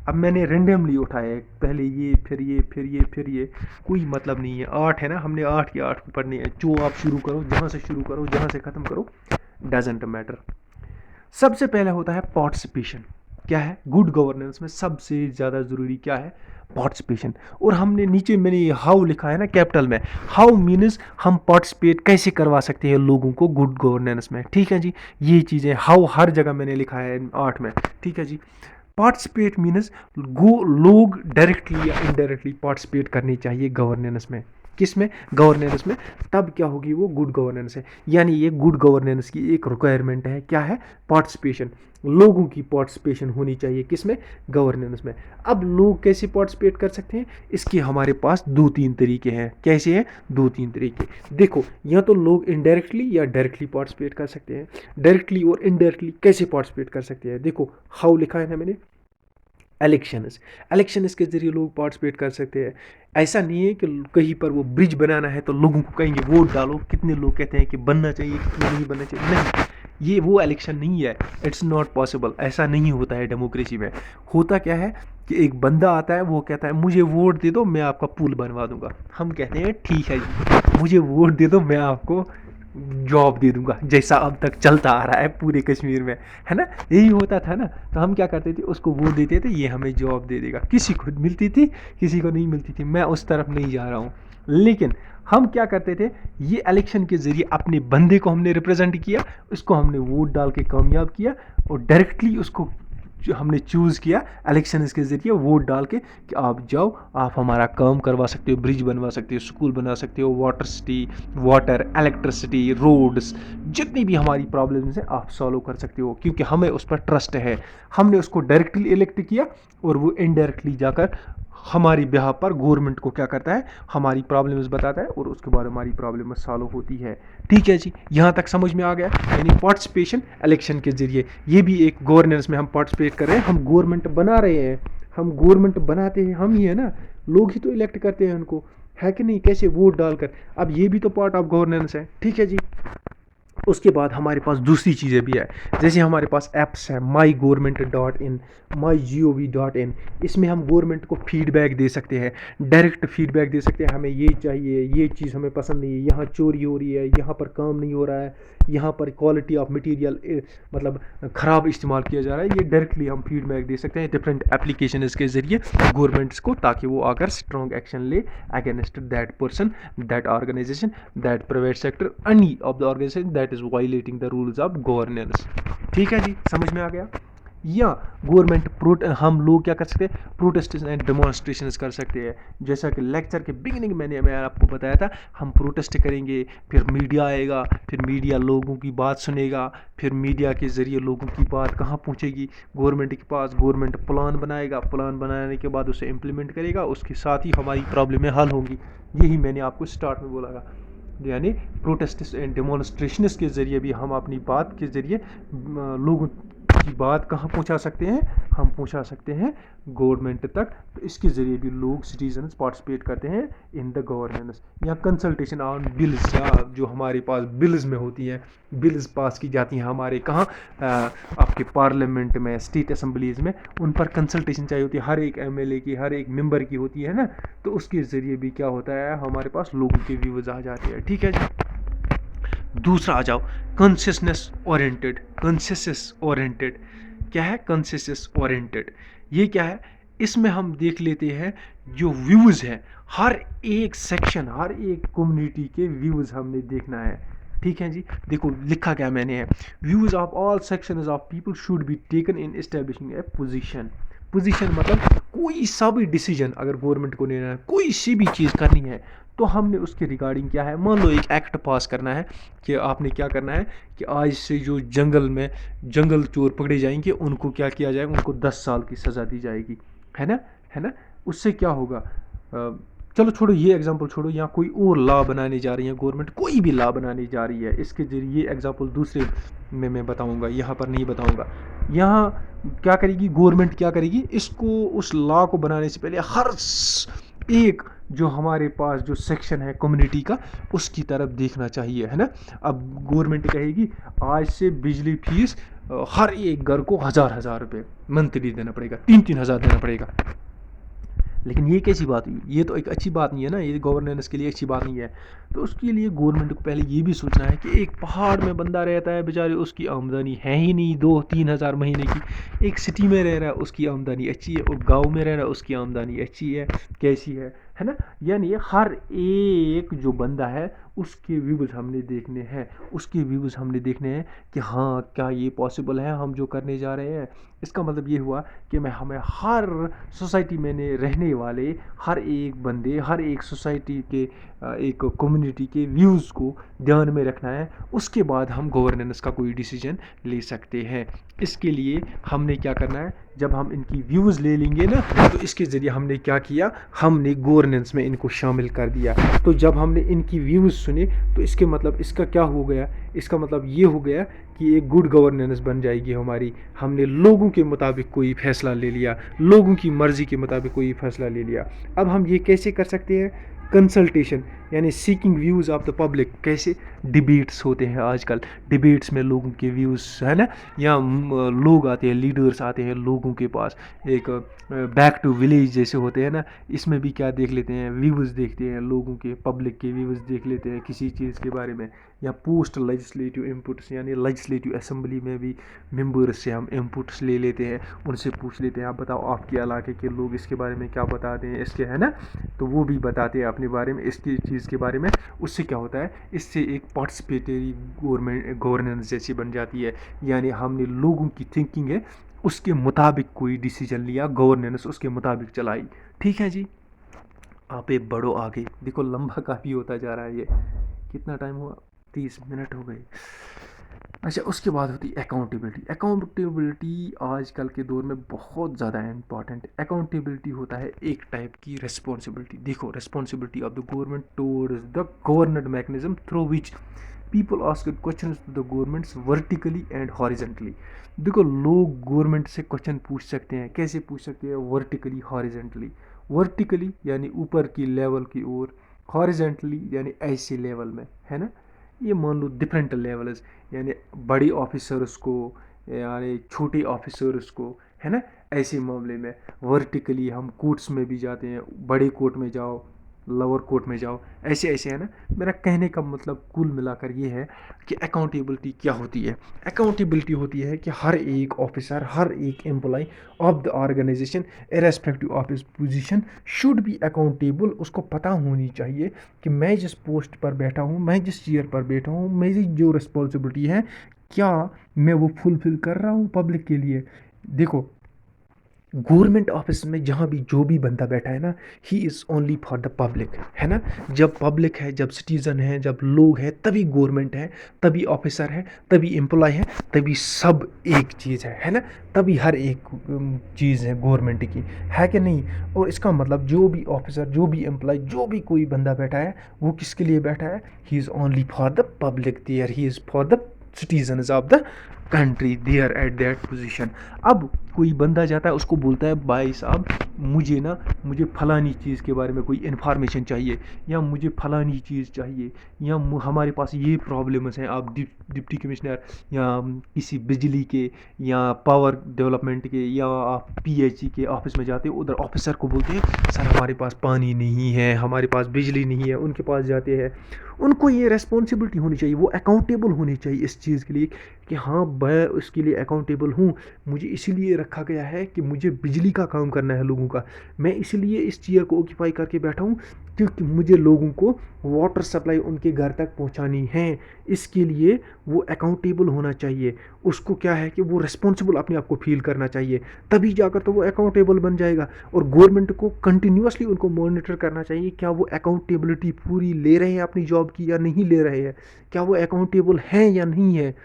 [SPEAKER 1] अब मैंने रेंडमली उठाया है, पहले ये, फिर ये, फिर ये, फिर ये, कोई मतलब नहीं है। 8 है ना, हमने 8 के 8 को पढ़ने हैं। जो आप शुरू करो, जहाँ से शुरू करो, जहाँ से ख़त्म करो, डजेंट मैटर। सबसे पहले होता है पार्टिसिपेशन। क्या है गुड गवर्नेंस में सबसे ज़्यादा ज़रूरी क्या है, पार्टिसिपेशन। और हमने नीचे मैंने हाउ लिखा है ना कैपिटल में, हाउ मीन्स हम पार्टिसिपेट कैसे करवा सकते हैं लोगों को गुड गवर्नेंस में। ठीक है जी, ये चीज़ें हाउ हर जगह मैंने लिखा है 8 में। ठीक है जी, पार्टिसिपेट मीन्स लोग डायरेक्टली या इनडायरेक्टली पार्टिसिपेट करनी चाहिए गवर्नेंस में। किस में, गवर्नेंस में, तब क्या होगी, वो गुड गवर्नेंस है। यानी ये गुड गवर्नेंस की एक रिक्वायरमेंट है, क्या है, पार्टिसिपेशन। लोगों की पार्टिसिपेशन होनी चाहिए किस में, गवर्नेंस में। अब लोग कैसे पार्टिसिपेट कर सकते हैं, इसके हमारे पास 2-3 तरीके हैं। कैसे हैं, 2-3 तरीके। देखो, या तो लोग इनडायरेक्टली या डायरेक्टली पार्टिसिपेट कर सकते हैं। डायरेक्टली और इनडायरेक्टली कैसे पार्टिसिपेट कर सकते हैं, देखो हाउ लिखा है ना मैंने, इलेक्शंस के जरिए लोग पार्टिसिपेट कर सकते हैं। ऐसा नहीं है कि कहीं पर वो ब्रिज बनाना है तो लोगों को कहेंगे वोट डालो, कितने लोग कहते हैं कि बनना चाहिए, कितने नहीं बनना चाहिए, नहीं, ये वो इलेक्शन नहीं है। इट्स नॉट पॉसिबल, ऐसा नहीं होता है डेमोक्रेसी में। होता क्या है कि एक बंदा आता है, वो कहता है मुझे वोट दे दो, मैं आपका पुल बनवा दूंगा। हम कहते हैं ठीक है जी, मुझे वोट दे दो, मैं आपको जॉब दे दूंगा, जैसा अब तक चलता आ रहा है पूरे कश्मीर में, है ना, यही होता था ना। तो हम क्या करते थे, उसको वोट देते थे, ये हमें जॉब दे देगा। किसी को मिलती थी, किसी को नहीं मिलती थी, मैं उस तरफ नहीं जा रहा हूँ। लेकिन हम क्या करते थे, ये इलेक्शन के ज़रिए अपने बंदे को हमने रिप्रेजेंट किया, उसको हमने वोट डाल के कामयाब किया, और डायरेक्टली उसको जो हमने चूज़ किया इलेक्शन के ज़रिए वोट डाल के कि आप जाओ, आप हमारा काम करवा सकते हो, ब्रिज बनवा सकते हो, स्कूल बना सकते हो, वाटर, इलेक्ट्रिसिटी, रोड्स, जितनी भी हमारी प्रॉब्लम्स हैं आप सॉल्व कर सकते हो, क्योंकि हमें उस पर ट्रस्ट है। हमने उसको डायरेक्टली इलेक्ट किया और वो इनडायरेक्टली जाकर हमारी बिहाफ पर गवर्नमेंट को क्या करता है, हमारी प्रॉब्लम्स बताता है और उसके बाद हमारी प्रॉब्लम सॉल्व होती है। ठीक है जी, यहाँ तक समझ में आ गया। यानी पार्टिसिपेशन इलेक्शन के जरिए, ये भी एक गवर्नेंस में हम पार्टिसिपेट कर रहे हैं, हम गवर्नमेंट बना रहे हैं, हम गवर्नमेंट बनाते हैं हम ही है ना, लोग ही तो इलेक्ट करते हैं उनको, है कि नहीं, कैसे वोट डालकर। अब ये भी तो पार्ट ऑफ गवर्नेंस है। ठीक है जी, उसके बाद हमारे पास दूसरी चीज़ें भी है, जैसे हमारे पास ऐप्स है MyGovernment.in, MyGov.in। इसमें हम गवर्नमेंट को फीडबैक दे सकते हैं, डायरेक्ट फीडबैक दे सकते हैं, हमें ये चाहिए, ये चीज़ हमें पसंद नहीं है, यहाँ चोरी हो रही है, यहाँ पर काम नहीं हो रहा है, यहाँ पर क्वालिटी ऑफ मटेरियल मतलब ख़राब इस्तेमाल किया जा रहा है। ये डायरेक्टली हम फीडबैक दे सकते हैं डिफरेंट एप्लीकेशन के ज़रिए गवर्नमेंट्स को, ताकि वो आकर स्ट्रॉन्ग एक्शन ले against that person, that organisation, that private sector, any of the organisation that is violating the rules of governance. ठीक है जी, समझ में आ गया। या गवर्नमेंट हम लोग क्या कर सकते हैं, प्रोटेस्ट एंड डेमोन्स्ट्रेशन कर सकते हैं। जैसा कि लेक्चर के बिगिनिंग मैं आपको बताया था, हम प्रोटेस्ट करेंगे, फिर मीडिया आएगा, फिर मीडिया लोगों की बात सुनेगा, फिर मीडिया के ज़रिए लोगों की बात कहाँ पहुँचेगी, गवर्नमेंट के पास, गवर्नमेंट प्लान बनाएगा, प्लान बनाने के बाद उसे इम्प्लीमेंट करेगा, उसके साथ ही हमारी प्रॉब्लमें हल होंगी। यही मैंने आपको स्टार्ट में बोला था। यानी प्रोटेस्ट एंड डेमोन्स्ट्रेशंस के ज़रिए भी हम अपनी बात के ज़रिए लोगों की बात कहाँ पहुँचा सकते हैं, हम पहुँचा सकते हैं गवर्नमेंट तक। तो इसके ज़रिए भी लोग, सिटीजन्स पार्टिसिपेट करते हैं इन द गवर्नेंस। या कंसल्टेशन ऑन बिल्स, या जो हमारे पास बिल्स में होती हैं, बिल्स पास की जाती हैं हमारे कहाँ, आपके पार्लियामेंट में, स्टेट असम्बलीज़ में, उन पर कंसल्टेशन चाहिए होती है, हर एक MLA की, हर एक मेंबर की होती है ना। तो उसके ज़रिए भी क्या होता है, हमारे पास लोगों के व्यूज़ आ जाते हैं। ठीक है जी, दूसरा आ जाओ, कंसिस्टेंस ओरिएंटेड। कंसिस्टेंस ओरिएंटेड क्या है, कंसिस्टेंस ओरिएंटेड ये क्या है, इसमें हम देख लेते हैं जो व्यूज़ है, हर एक सेक्शन, हर एक कम्युनिटी के व्यूज़ हमने देखना है। ठीक है जी, देखो लिखा क्या मैंने है, views of all sections of people should be taken in establishing A position. Position मतलब कोई सा भी डिसीजन अगर गवर्नमेंट को लेना है, कोई सी भी चीज़ करनी है, तो हमने उसके रिगार्डिंग क्या है, मान लो एक एक्ट पास करना है कि आपने क्या करना है कि आज से जो जंगल में जंगल चोर पकड़े जाएंगे, उनको क्या किया जाएगा, उनको 10 साल की सज़ा दी जाएगी, है ना, है ना। उससे क्या होगा, चलो छोड़ो ये एग्जांपल छोड़ो, यहाँ कोई और लॉ बनाने जा रही है गवर्नमेंट, कोई भी लॉ बनाने जा रही है, इसके जरिए ये एग्जांपल दूसरे में मैं बताऊंगा, यहाँ पर नहीं बताऊंगा। यहाँ क्या करेगी गवर्नमेंट, क्या करेगी, इसको, उस लॉ को बनाने से पहले हर एक जो हमारे पास जो सेक्शन है कम्युनिटी का, उसकी तरफ देखना चाहिए, है ना। अब गवर्नमेंट कहेगी आज से बिजली फीस हर एक घर को 1000 रुपये मंथली देना पड़ेगा, 3-3 हज़ार देना पड़ेगा। लेकिन ये कैसी बात हुई, ये तो एक अच्छी बात नहीं है ना, ये गवर्नेंस के लिए अच्छी बात नहीं है। तो उसके लिए गवर्नमेंट को पहले ये भी सोचना है कि एक पहाड़ में बंदा रहता है बेचारे, उसकी आमदनी है ही नहीं 2-3 हज़ार महीने की, एक सिटी में रह रहा है उसकी आमदनी अच्छी है, और गांव में रह रहा है उसकी आमदनी अच्छी है, कैसी है ना। यानी हर एक जो बंदा है उसके व्यूज़ हमने देखने हैं, उसके व्यूज़ हमने देखने हैं कि हाँ क्या ये पॉसिबल है हम जो करने जा रहे हैं। इसका मतलब ये हुआ कि हमें हर सोसाइटी में रहने वाले हर एक बंदे, हर एक सोसाइटी के एक कम्युनिटी के व्यूज़ को ध्यान में रखना है, उसके बाद हम गवर्नेंस का कोई डिसीजन ले सकते हैं। इसके लिए हमने क्या करना है, जब हम इनकी व्यूज़ ले लेंगे ना, तो इसके ज़रिए हमने क्या किया, हमने गवर्नेंस में इनको शामिल कर दिया। तो जब हमने इनकी व्यूज़ सुने, तो इसके मतलब इसका क्या हो गया, इसका मतलब ये हो गया कि एक गुड गवर्नेंस बन जाएगी हमारी। हमने लोगों के मुताबिक कोई फ़ैसला ले लिया, लोगों की मर्ज़ी के मुताबिक कोई फ़ैसला ले लिया। अब हम ये कैसे कर सकते हैं, कंसल्टेशन यानी seeking views of the public. कैसे, डिबेट्स होते हैं आजकल, डिबेट्स में लोगों के व्यूज़, है ना, या लोग आते हैं, लीडर्स आते हैं लोगों के पास, एक बैक टू विलेज जैसे होते हैं ना, इसमें भी क्या देख लेते हैं, व्यूज़ देखते हैं लोगों के, पब्लिक के व्यूज़ देख लेते हैं किसी चीज़ के बारे में। या पोस्ट लेजिस्लेटिव इनपुट्स, यानी लेजिस्लेटिव असेंबली में भी मेंबर्स से हम इनपुट्स ले लेते हैं, उनसे पूछ लेते हैं आप बताओ आपके इलाके के लोग इसके बारे में क्या बताते हैं, इसके, है ना, तो वो भी बताते हैं अपने बारे में, इसकी चीज़ के बारे में। उससे क्या होता है, इससे एक पार्टिसिपेटरी गवर्नेंस जैसी बन जाती है, यानी हमने लोगों की थिंकिंग है उसके मुताबिक कोई डिसीजन लिया, गवर्नेंस उसके मुताबिक चलाई। ठीक है जी, आप एक बढ़ो आगे, देखो लंबा काफ़ी होता जा रहा है ये, कितना टाइम हुआ, 30 मिनट हो गए। अच्छा, उसके बाद होती है अकाउंटेबिलिटी। अकाउंटेबिलिटी आजकल के दौर में बहुत ज़्यादा इम्पॉर्टेंट है। अकाउंटेबिलिटी होता है एक टाइप की रिस्पॉन्सिबिलिटी। देखो, responsibility of the government towards the government mechanism through which people ask question to the governments vertically and horizontally. देखो, लोग गवर्नमेंट से क्वेश्चन पूछ सकते हैं। कैसे पूछ सकते हैं? Vertically, horizontally. वर्टिकली यानी ऊपर की लेवल की ओर, हॉरिजेंटली यानी ऐसे लेवल में, है ना। ये मान लो डिफरेंट लेवल्स, यानी बड़े ऑफिसर्स को यानी छोटे ऑफिसर्स को, है ना। ऐसे मामले में वर्टिकली हम कोर्ट्स में भी जाते हैं, बड़े कोर्ट में जाओ, लोअर कोर्ट में जाओ, ऐसे ऐसे, है ना। मेरा कहने का मतलब कुल मिलाकर ये है कि अकाउंटेबिलिटी क्या होती है। अकाउंटेबिलिटी होती है कि हर एक ऑफिसर, हर एक employee of the organisation irrespective of his position should be accountable. उसको पता होनी चाहिए कि मैं जिस पोस्ट पर बैठा हूँ, मैं जिस चेयर पर बैठा हूँ, मेरी जो रिस्पॉन्सिबिलिटी है, क्या मैं वो फुलफिल कर रहा हूँ पब्लिक के लिए। देखो, गवर्नमेंट ऑफिस में जहाँ भी जो भी बंदा बैठा है ना, ही is only for the public, है ना। जब पब्लिक है, जब सिटीज़न है, जब लोग हैं, तभी गवर्नमेंट है, तभी ऑफिसर है, तभी एम्प्लॉय है, तभी सब एक चीज़ है ना। तभी हर एक चीज़ है गवर्नमेंट की, है कि नहीं। और इसका मतलब जो भी ऑफिसर, जो भी एम्प्लॉय, जो भी कोई बंदा बैठा है, वो किसके लिए बैठा है? He is only for the public there, he is for the citizens of the country there at that position. अब कोई बंदा जाता है, उसको बोलता है भाई साहब मुझे फलानी चीज़ के बारे में कोई इन्फॉर्मेशन चाहिए, या मुझे फलानी चीज़ चाहिए, या हमारे पास ये प्रॉब्लम्स हैं। आप डिप्टी कमिश्नर या किसी बिजली के या पावर डेवलपमेंट के या आप पीएचई के ऑफिस में जाते हो, उधर ऑफिसर को बोलते हैं सर हमारे पास पानी नहीं है, हमारे पास बिजली नहीं है। उनके पास जाते हैं, उनको ये रेस्पॉन्सिबिलिटी होनी चाहिए, वो अकाउंटेबल होनी चाहिए इस चीज़ के लिए कि हाँ मैं उसके लिए अकाउंटेबल हूँ। मुझे इसीलिए रखा गया है कि मुझे बिजली का काम करना है लोगों का। मैं इसलिए इस चेयर को ऑक्यूपाई करके बैठा हूँ क्योंकि मुझे लोगों को वाटर सप्लाई उनके घर तक पहुँचानी है। इसके लिए वो अकाउंटेबल होना चाहिए। उसको क्या है कि वो रिस्पॉन्सिबल अपने आप को फील करना चाहिए, तभी जाकर तो वो अकाउंटेबल बन जाएगा। और गवर्नमेंट को कंटिन्यूसली उनको मॉनिटर करना चाहिए, क्या वो अकाउंटेबिलिटी पूरी ले रहे हैं अपनी जॉब की या नहीं ले रहे हैं, क्या वो अकाउंटेबल हैं या नहीं है।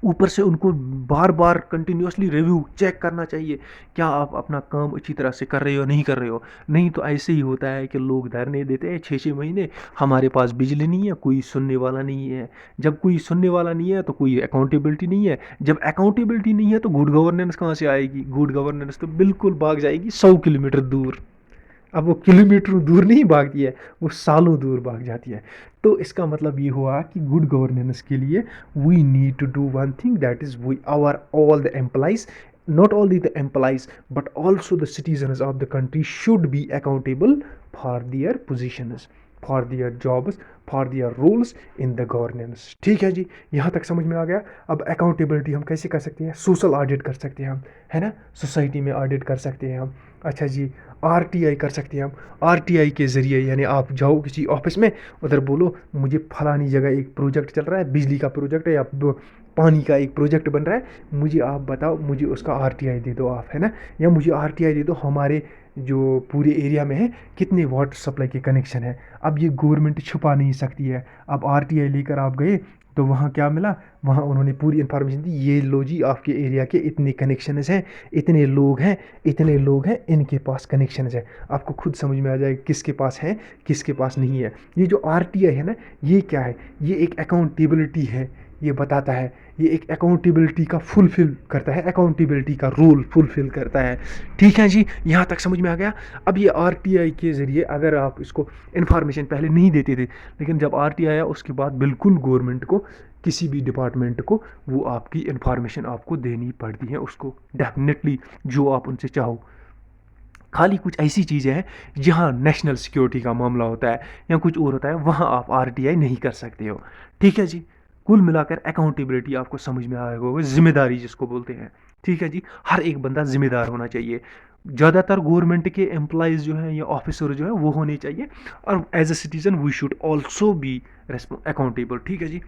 [SPEAKER 1] ऊपर से उनको बार बार कंटिन्यूसली रिव्यू चेक करना चाहिए, क्या आप अपना काम अच्छी तरह से कर रहे हो नहीं कर रहे हो। नहीं तो ऐसे ही होता है कि लोग धरने देते हैं 6-6 महीने, हमारे पास बिजली नहीं है, कोई सुनने वाला नहीं है। जब कोई सुनने वाला नहीं है तो कोई अकाउंटेबिलिटी नहीं है। जब अकाउंटेबिलिटी नहीं है तो गुड गवर्नेंस कहाँ से आएगी? गुड गवर्नेंस तो बिल्कुल भाग जाएगी 100 किलोमीटर दूर। अब वो किलोमीटरों दूर नहीं भागती है, वो सालों दूर भाग जाती है। तो इसका मतलब ये हुआ कि गुड गवर्नेंस के लिए we need to do one thing, that is we our all the employees, not only the employees but also the citizens of the country should be accountable for their positions, for their jobs, for their roles in the governance। ठीक है जी, यहाँ तक समझ में आ गया। अब accountability हम कैसे कर सकते हैं? सोशल ऑडिट कर सकते हैं हम, है ना। सोसाइटी में ऑडिट कर सकते हैं हम। अच्छा जी, आरटीआई कर सकते हैं हम। आरटीआई के ज़रिए यानी आप जाओ किसी ऑफिस में, उधर बोलो मुझे फलानी जगह एक प्रोजेक्ट चल रहा है, बिजली का प्रोजेक्ट है या पानी का एक प्रोजेक्ट बन रहा है, मुझे आप बताओ, मुझे उसका आरटीआई दे दो आप, है ना। या मुझे आरटीआई दे दो हमारे जो पूरे एरिया में है कितने वाटर सप्लाई के कनेक्शन है। अब ये गवर्नमेंट छुपा नहीं सकती है। अब आरटीआई लेकर आप गए तो वहाँ क्या मिला? वहाँ उन्होंने पूरी इन्फॉर्मेशन दी, ये लो जी आपके एरिया के इतने कनेक्शंस हैं, इतने लोग हैं, इनके पास कनेक्शंस हैं। आपको खुद समझ में आ जाएगा किसके पास है, किसके पास नहीं है। ये जो आरटीआई है ना, ये क्या है? ये एक अकाउंटेबिलिटी है, ये बताता है, ये एक अकाउंटेबिलिटी का फुलफिल करता है, अकाउंटेबिलिटी का रोल फुलफिल करता है। ठीक है जी, यहाँ तक समझ में आ गया। अब ये आरटीआई के ज़रिए अगर आप इसको इन्फॉर्मेशन पहले नहीं देते थे, लेकिन जब आरटीआई आया उसके बाद बिल्कुल गवर्नमेंट को, किसी भी डिपार्टमेंट को वो आपकी इन्फॉर्मेशन आपको देनी पड़ती है, उसको डेफिनेटली जो आप उनसे चाहो। खाली कुछ ऐसी चीज़ें हैं जहाँ नेशनल सिक्योरिटी का मामला होता है या कुछ और होता है, वहाँ आप आरटीआई नहीं कर सकते हो। ठीक है जी, कुल मिलाकर अकाउंटेबिलिटी आपको समझ में आएगा होगा, जिम्मेदारी जिसको बोलते हैं। ठीक है जी, हर एक बंदा जिम्मेदार होना चाहिए। ज़्यादातर गवर्नमेंट के एम्प्लॉयज़ जो हैं या ऑफिसर जो हैं वो होने चाहिए, और as a citizen we should also be accountable. ठीक है जी।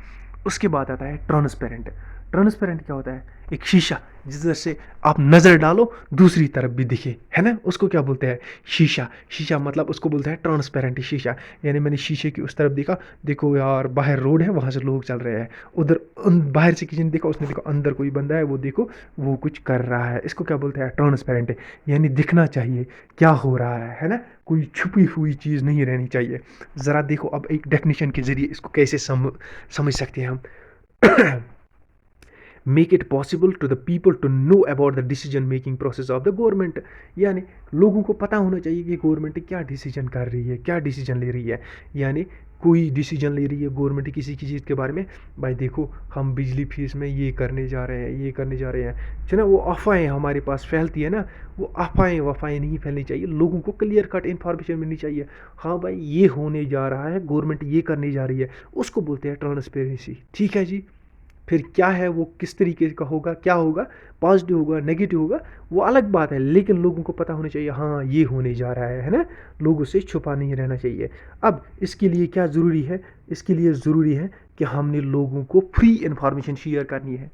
[SPEAKER 1] उसके बाद आता है ट्रांसपेरेंट। ट्रांसपेरेंट क्या होता है? एक शीशा, जिधर से आप नज़र डालो दूसरी तरफ भी दिखे, है ना, उसको क्या बोलते हैं, शीशा। शीशा मतलब उसको बोलते हैं ट्रांसपेरेंट शीशा। यानी मैंने शीशे की उस तरफ देखा, देखो यार बाहर रोड है, वहाँ से लोग चल रहे हैं, उधर बाहर से किसी ने देखा, उसने देखा अंदर कोई बंदा है, वो देखो वो कुछ कर रहा है, इसको क्या बोलते हैं, ट्रांसपेरेंट। यानी दिखना चाहिए क्या हो रहा है ना, कोई छुपी हुई चीज़ नहीं रहनी चाहिए। ज़रा देखो अब एक डेफिनेशन के ज़रिए इसको कैसे समझ सकते हैं हम। Make it possible to the people to know about the decision making process of the government. यानी लोगों को पता होना चाहिए कि गवर्नमेंट क्या डिसीजन कर रही है, क्या डिसीजन ले रही है। यानी कोई डिसीजन ले रही है गवर्नमेंट किसी की चीज़ के बारे में, भाई देखो हम बिजली फीस में ये करने जा रहे हैं, ये करने जा रहे हैं, है ना, वो अफवाहें हमारे पास फैलती है ना, वो अफवाहें वफाएँ नहीं फैलनी चाहिए, लोगों को क्लियर कट इन्फॉर्मेशन मिलनी चाहिए। हाँ भाई ये होने जा रहा है, गवर्नमेंट ये करने जा रही है, उसको बोलते हैं ट्रांसपेरेंसी। ठीक है जी। फिर क्या है वो किस तरीके का होगा, क्या होगा, पॉजिटिव होगा नेगेटिव होगा, वो अलग बात है, लेकिन लोगों को पता होना चाहिए हाँ ये होने जा रहा है ना, लोगों से छुपा नहीं रहना चाहिए। अब इसके लिए क्या ज़रूरी है, इसके लिए ज़रूरी है कि हमने लोगों को फ्री इन्फॉर्मेशन शेयर करनी है।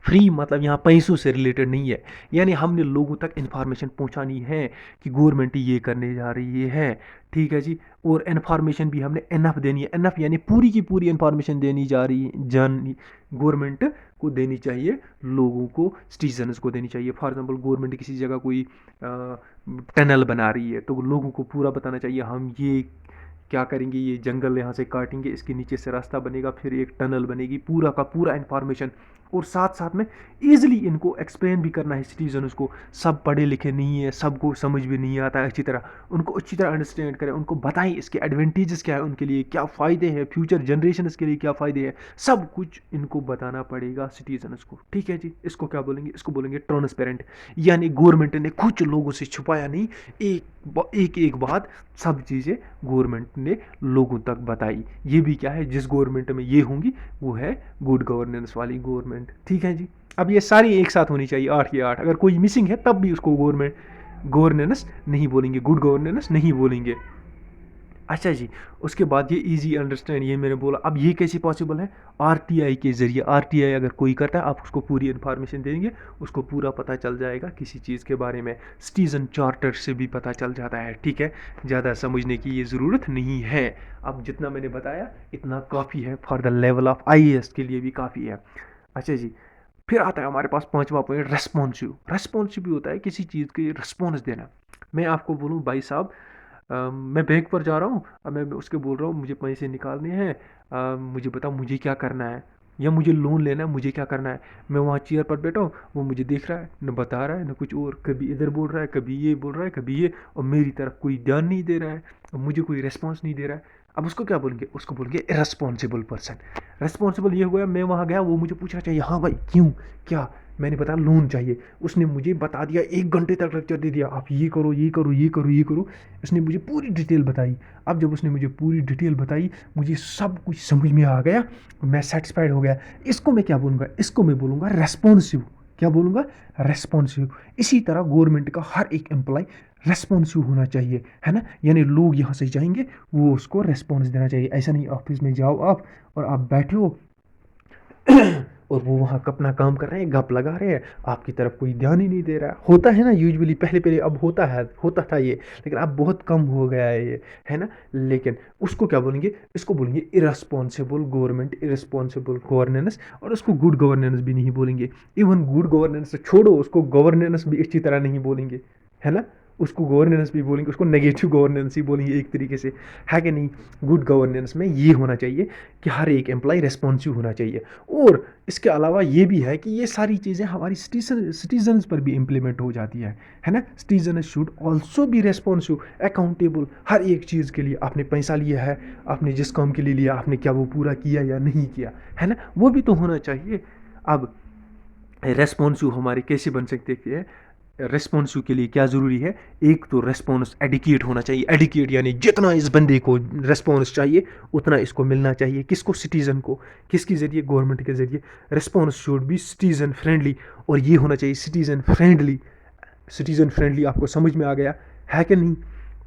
[SPEAKER 1] फ्री मतलब यहाँ पैसों से रिलेटेड नहीं है, यानी हमने लोगों तक इन्फॉर्मेशन पहुँचानी है कि गवर्नमेंट ये करने जा रही है। ठीक है जी। और इन्फॉर्मेशन भी हमने इनफ देनी है, इनफ यानी पूरी की पूरी इन्फॉर्मेशन देनी जा रही गवर्नमेंट को देनी चाहिए, लोगों को, सिटीजन्स को देनी चाहिए। फॉर एग्जांपल गवर्नमेंट किसी जगह कोई टनल बना रही है तो लोगों को पूरा बताना चाहिए हम ये क्या करेंगे, ये जंगल यहाँ से काटेंगे, इसके नीचे से रास्ता बनेगा, फिर एक टनल बनेगी, पूरा का पूरा इन्फॉर्मेशन। और साथ साथ में ईजिली इनको एक्सप्लेन भी करना है सिटीजन्स को। सब पढ़े लिखे नहीं है, सबको समझ भी नहीं आता है अच्छी तरह, उनको अच्छी तरह अंडरस्टैंड करें, उनको बताएं इसके एडवांटेजेस क्या है, उनके लिए क्या फ़ायदे हैं, फ्यूचर जनरेशन के लिए क्या फ़ायदे हैं, सब कुछ इनको बताना पड़ेगा सिटीजन्स को। ठीक है जी। इसको क्या बोलेंगे, इसको बोलेंगे ट्रांसपेरेंट। यानी गवर्नमेंट ने कुछ लोगों से छुपाया नहीं, एक बात सब चीज़ें गवर्नमेंट ने लोगों तक बताई। ये भी क्या है, जिस गवर्नमेंट में ये होंगी वो है गुड गवर्नेंस वाली गवर्नमेंट। ठीक है जी। अब ये सारी एक साथ होनी चाहिए 8 के 8, अगर कोई मिसिंग है तब भी उसको गवर्नेंस नहीं बोलेंगे, गुड गवर्नेंस नहीं बोलेंगे। अच्छा जी। उसके बाद ये इजी अंडरस्टैंड, ये मैंने बोला, अब ये कैसे पॉसिबल है, आरटीआई के ज़रिए। आरटीआई अगर कोई करता है आप उसको पूरी इन्फॉर्मेशन देंगे, उसको पूरा पता चल जाएगा किसी चीज़ के बारे में। सिटीज़न चार्टर से भी पता चल जाता है। ठीक है, ज़्यादा समझने की ये ज़रूरत नहीं है। अब जितना मैंने बताया इतना काफ़ी है, for the level of IAS के लिए भी काफ़ी है। अच्छा जी। फिर आता है हमारे पास पांचवा पॉइंट, रेस्पॉन्सिव। रेस्पॉन्सिव भी होता है किसी चीज़ के रिस्पॉन्स देना। मैं आपको बोलूँ भाई साहब, मैं बैंक पर जा रहा हूँ, अब मैं उसके बोल रहा हूँ मुझे पैसे निकालने हैं, मुझे बताओ मुझे क्या करना है, या मुझे लोन लेना है, मुझे क्या करना है। मैं वहाँ चेयर पर बैठा हूँ, वो मुझे देख रहा है, न बता रहा है न कुछ और, कभी इधर बोल रहा है, कभी ये बोल रहा है, कभी ये, और मेरी तरफ कोई ध्यान नहीं दे रहा है, और मुझे कोई रेस्पॉन्स नहीं दे रहा है। अब उसको क्या बोलेंगे, उसको बोलेंगे इररेस्पॉन्सिबल पर्सन। रेस्पॉन्सिबल ये हुआ, मैं वहाँ गया, वो मुझे पूछना चाहिए हाँ भाई क्यों, क्या, मैंने बताया लोन चाहिए, उसने मुझे बता दिया, 1 घंटे तक लेक्चर दे दिया, आप ये करो ये करो ये करो ये करो, उसने मुझे पूरी डिटेल बताई। अब जब उसने मुझे पूरी डिटेल बताई, मुझे सब कुछ समझ में आ गया, मैं सेटिस्फाइड हो गया। इसको मैं क्या बोलूँगा, इसको मैं बोलूँगा रेस्पॉन्सिव। क्या बोलूँगा, रेस्पॉन्सिव। इसी तरह गवर्नमेंट का हर एक एम्प्लॉय रेस्पॉन्सिव होना चाहिए, है ना, यानी लोग यहाँ से जाएंगे वो उसको रेस्पॉन्स देना चाहिए। ऐसा नहीं ऑफिस में जाओ आप और आप बैठे हो और वो वहाँ अपना काम कर रहे हैं, गप लगा रहे हैं, आपकी तरफ कोई ध्यान ही नहीं दे रहा है। होता है ना यूजुअली, पहले पहले, अब होता है, होता था ये, लेकिन अब बहुत कम हो गया है ये, है ना। लेकिन उसको क्या बोलेंगे, इसको बोलेंगे इररेस्पॉन्सिबल गवर्नमेंट, इररेस्पॉन्सिबल गवर्नेंस, और उसको गुड गवर्नेंस भी नहीं बोलेंगे। इवन गुड गवर्नेंस छोड़ो, उसको गवर्नेंस भी अच्छी तरह नहीं बोलेंगे, है ना, उसको गवर्नेंस भी बोलेंगे, उसको नेगेटिव गवर्नेंस ही बोलेंगे एक तरीके से, है कि नहीं। गुड गवर्नेंस में ये होना चाहिए कि हर एक एम्प्लॉय रेस्पॉन्सिव होना चाहिए। और इसके अलावा ये भी है कि ये सारी चीज़ें हमारी सिटीजन्स पर भी इम्प्लीमेंट हो जाती है ना। सिटीजन शुड ऑल्सो भी रेस्पॉन्सिव, अकाउंटेबल हर एक चीज़ के लिए। आपने पैसा लिया है, आपने जिस काम के लिए लिया, आपने क्या वो पूरा किया या नहीं किया, है ना, वो भी तो होना चाहिए। अब रेस्पॉन्सिव हमारे कैसे बन सकते हैं, रेस्पॉन्सिव के लिए क्या ज़रूरी है, एक तो रेस्पॉन्स एडिकेट होना चाहिए। एडिकेट यानी जितना इस बंदे को रेस्पॉन्स चाहिए उतना इसको मिलना चाहिए। किसको, सिटीज़न को। किसके ज़रिए, गवर्नमेंट के ज़रिए। Response should be citizen friendly, और ये होना चाहिए सिटीज़न फ्रेंडली। सिटीज़न फ्रेंडली आपको समझ में आ गया है कि नहीं।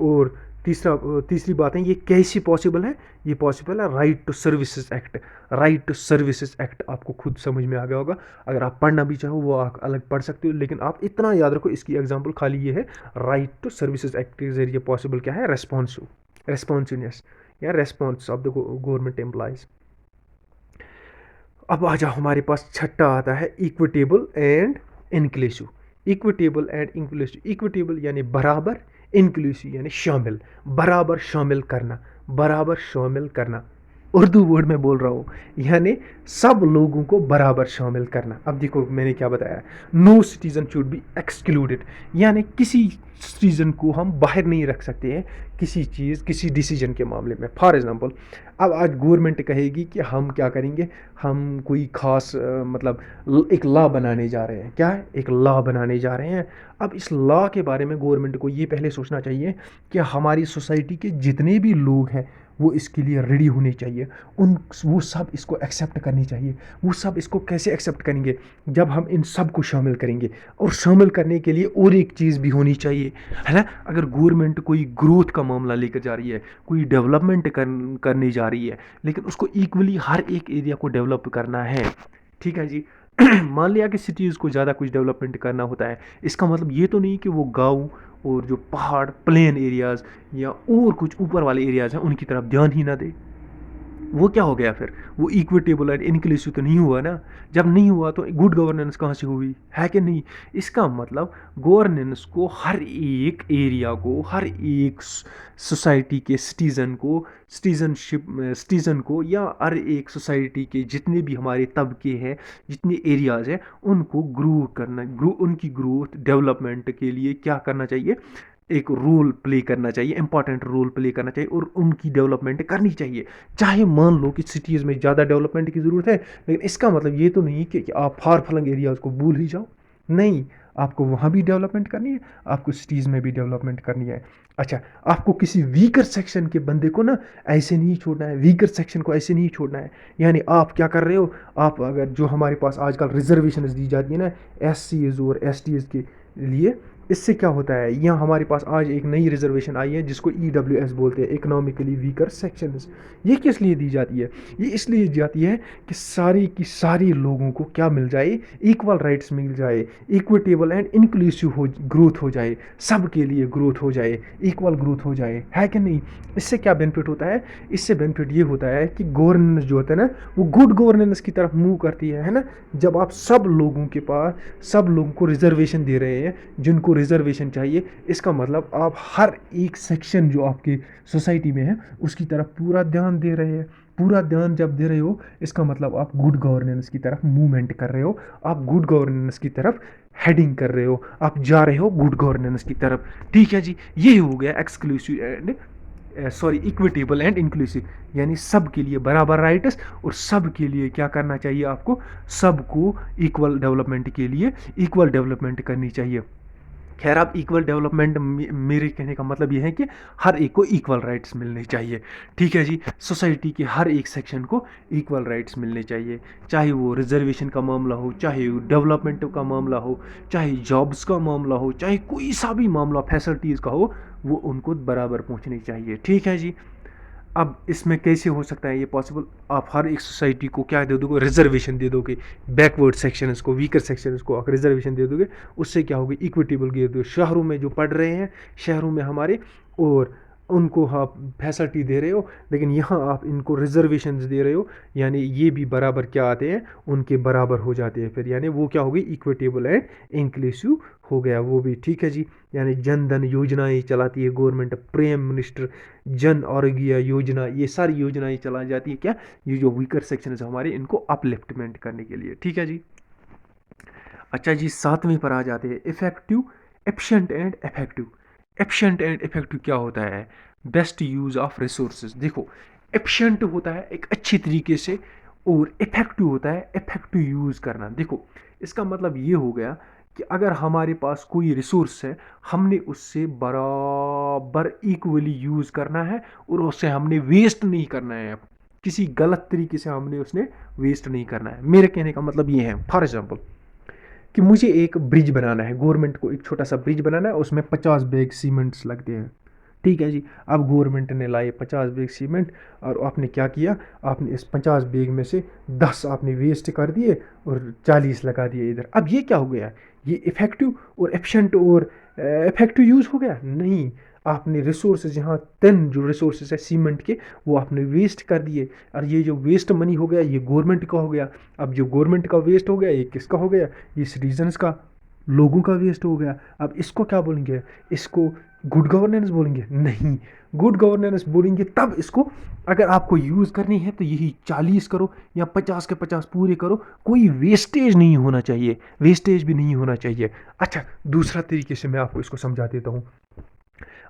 [SPEAKER 1] और तीसरी बात है, ये कैसे पॉसिबल है? ये पॉसिबल है right to services act. Right to services act आपको खुद समझ में आ गया होगा। अगर आप पढ़ना भी चाहो वो आप अलग पढ़ सकते हो, लेकिन आप इतना याद रखो, इसकी एग्जांपल खाली ये है, राइट टू सर्विसेज एक्ट के जरिए पॉसिबल क्या है? रेस्पॉन्सिवनेस या response of the government employees. अब आ जाओ, हमारे पास छठा आता है equitable and inclusive. Equitable and inclusive, equitable यानी बराबर, इंक्लूसिव यानी शामिल, बराबर शामिल करना, बराबर शामिल करना। उर्दू वर्ड में बोल रहा हूँ, यानी सब लोगों को बराबर शामिल करना। अब देखो मैंने क्या बताया, no citizen should be excluded, यानी किसी सिटीजन को हम बाहर नहीं रख सकते हैं किसी चीज़, किसी डिसीजन के मामले में। फॉर एग्जांपल, अब आज गवर्नमेंट कहेगी कि हम क्या करेंगे, हम कोई ख़ास मतलब एक लॉ बनाने जा रहे हैं। क्या है? एक लॉ बनाने जा रहे हैं। अब इस लॉ के बारे में गवर्नमेंट को ये पहले सोचना चाहिए कि हमारी सोसाइटी के जितने भी लोग हैं वो इसके लिए रेडी होने चाहिए, वो सब इसको एक्सेप्ट करनी चाहिए। वो सब इसको कैसे एक्सेप्ट करेंगे? जब हम इन सब को शामिल करेंगे, और शामिल करने के लिए और एक चीज़ भी होनी चाहिए, है ना। अगर गवर्नमेंट कोई ग्रोथ का मामला लेकर जा रही है, कोई डेवलपमेंट करने जा रही है, लेकिन उसको इक्वली हर एक एरिया को डेवलप करना है, ठीक है जी। मान लिया कि सिटीज़ को ज़्यादा कुछ डेवलपमेंट करना होता है, इसका मतलब ये तो नहीं कि वो गाँव और जो पहाड़ प्लेन एरियाज़ या और कुछ ऊपर वाले एरियाज़ हैं उनकी तरफ ध्यान ही ना दे। वो क्या हो गया फिर? वो इक्विटेबल एंड इंक्लूसिव तो नहीं हुआ ना। जब नहीं हुआ तो गुड गवर्नेंस कहाँ से हुई? है कि नहीं? इसका मतलब गवर्नेंस को हर एक एरिया को, हर एक सोसाइटी के सिटीज़न को या हर एक सोसाइटी के जितने भी हमारे तबके हैं, जितने एरियाज़ हैं, उनको उनकी ग्रोथ डेवलपमेंट के लिए क्या करना चाहिए? एक रोल प्ले करना चाहिए, इंपॉर्टेंट रोल प्ले करना चाहिए, और उनकी डेवलपमेंट करनी चाहिए। चाहे मान लो कि सिटीज़ में ज़्यादा डेवलपमेंट की ज़रूरत है, लेकिन इसका मतलब ये तो नहीं कि आप फार फ्लंग एरियाज़ को भूल ही जाओ। नहीं, आपको वहाँ भी डेवलपमेंट करनी है, आपको सिटीज़ में भी डेवलपमेंट करनी है। अच्छा, आपको किसी वीकर सेक्शन के बंदे को ना ऐसे नहीं छोड़ना है, वीकर सेक्शन को ऐसे नहीं छोड़ना है। यानी आप क्या कर रहे हो, आप अगर जो हमारे पास आजकल रिजर्वेशन दी जाती है ना SCs और STs के लिए, इससे क्या होता है, यहाँ हमारे पास आज एक नई रिजर्वेशन आई है जिसको EWS बोलते हैं, इकोनॉमिकली वीकर सेक्शंस। ये किस लिए दी जाती है? ये इसलिए दी जाती है कि सारी की सारी लोगों को क्या मिल जाए? इक्वल राइट्स मिल जाए, इक्विटेबल एंड इंक्लूसिव ग्रोथ हो जाए, सब के लिए ग्रोथ हो जाए, इक्वल ग्रोथ हो जाए, है कि नहीं? इससे क्या बेनिफिट होता है? इससे बेनिफिट ये होता है कि गवर्नेंस जो होता है ना, वो गुड गवर्नेंस की तरफ मूव करती है ना। जब आप सब लोगों के पास, सब लोगों को रिजर्वेशन दे रहे हैं जिनको रिजर्वेशन चाहिए, इसका मतलब आप हर एक सेक्शन जो आपकी सोसाइटी में है उसकी तरफ पूरा ध्यान दे रहे हैं। पूरा ध्यान जब दे रहे हो, इसका मतलब आप गुड गवर्नेंस की तरफ मूवमेंट कर रहे हो, आप गुड गवर्नेंस की तरफ हेडिंग कर रहे हो, आप जा रहे हो गुड गवर्नेंस की तरफ। ठीक है जी, ये हो गया exclusive and equitable and inclusive, यानी सब के लिए बराबर राइट्स, और सब के लिए क्या करना चाहिए आपको? सबको इक्वल डेवलपमेंट के लिए इक्वल डेवलपमेंट करनी चाहिए। खैर, अब इक्वल डेवलपमेंट मेरे कहने का मतलब ये है कि हर एक को इक्वल राइट्स मिलने चाहिए। ठीक है जी, सोसाइटी के हर एक सेक्शन को इक्वल राइट्स मिलने चाहिए, चाहे वो रिजर्वेशन का मामला हो, चाहे वो डेवलपमेंट का मामला हो, चाहे जॉब्स का मामला हो, चाहे कोई सा भी मामला फैसिलिटीज़ का हो, वो उनको बराबर पहुंचनी चाहिए। ठीक है जी। अब इसमें कैसे हो सकता है ये पॉसिबल? आप हर एक सोसाइटी को क्या दे दोगे? रिजर्वेशन दे दोगे। बैकवर्ड सेक्शंस को, वीकर सेक्शंस को आप रिजर्वेशन दे दोगे, उससे क्या होगी? इक्विटेबल दे दोगे। शहरों में जो पढ़ रहे हैं, शहरों में हमारे, और उनको आप फैसिलिटी दे रहे हो, लेकिन यहाँ आप इनको रिजर्वेशन दे रहे हो, यानी ये भी बराबर क्या आते हैं? उनके बराबर हो जाते हैं फिर, यानी वो क्या हो गई? इक्विटेबल एंड इंक्लूसिव हो गया वो भी। ठीक है जी। यानी जन धन योजनाएं चलाती है government, prime minister Jan Arogya Yojana, ये सारी योजनाएं चलाई जाती है क्या? ये जो वीकर सेक्शन है हमारे, इनको अपलिफ्टमेंट करने के लिए। ठीक है जी। अच्छा जी, 7वें पर आ जाते हैं, effective, efficient and effective. Efficient and effective क्या होता है? Best use of resources. देखो, एफिशिएंट होता है एक अच्छी तरीके से, और इफेक्टिव होता है इफेक्टिव यूज़ करना। देखो, इसका मतलब ये हो गया कि अगर हमारे पास कोई रिसोर्स है, हमने उससे बराबर इक्वली यूज़ करना है, और उससे हमने वेस्ट नहीं करना है, किसी गलत तरीके से हमने उसने वेस्ट नहीं करना है। मेरे कहने का मतलब ये है, फॉर एग्जाम्पल, कि मुझे एक ब्रिज बनाना है, गवर्नमेंट को एक छोटा सा ब्रिज बनाना है, उसमें 50 बैग सीमेंट्स लगते हैं। ठीक है जी। अब गवर्नमेंट ने लाए 50 बैग सीमेंट और आपने क्या किया, आपने इस 50 बैग में से 10 आपने वेस्ट कर दिए और 40 लगा दिए इधर। अब ये क्या हो गया, ये इफ़ेक्टिव और एफिशिएंट और इफ़ेक्टिव यूज़ हो गया? नहीं, आपने रिसोर्सेज यहाँ 10 जो रिसोर्सेज है सीमेंट के वो आपने वेस्ट कर दिए, और ये जो वेस्ट मनी हो गया ये गवर्नमेंट का हो गया। अब जो गवर्नमेंट का वेस्ट हो गया ये किसका हो गया, ये सिटीजन्स का, लोगों का वेस्ट हो गया। अब इसको क्या बोलेंगे, इसको गुड गवर्नेंस बोलेंगे? नहीं, गुड गवर्नेंस बोलेंगे तब इसको, अगर आपको यूज़ करनी है तो यही 40 करो या 50 के 50 पूरे करो, कोई वेस्टेज नहीं होना चाहिए, वेस्टेज भी नहीं होना चाहिए। अच्छा, दूसरा तरीके से मैं आपको इसको समझा देता हूँ।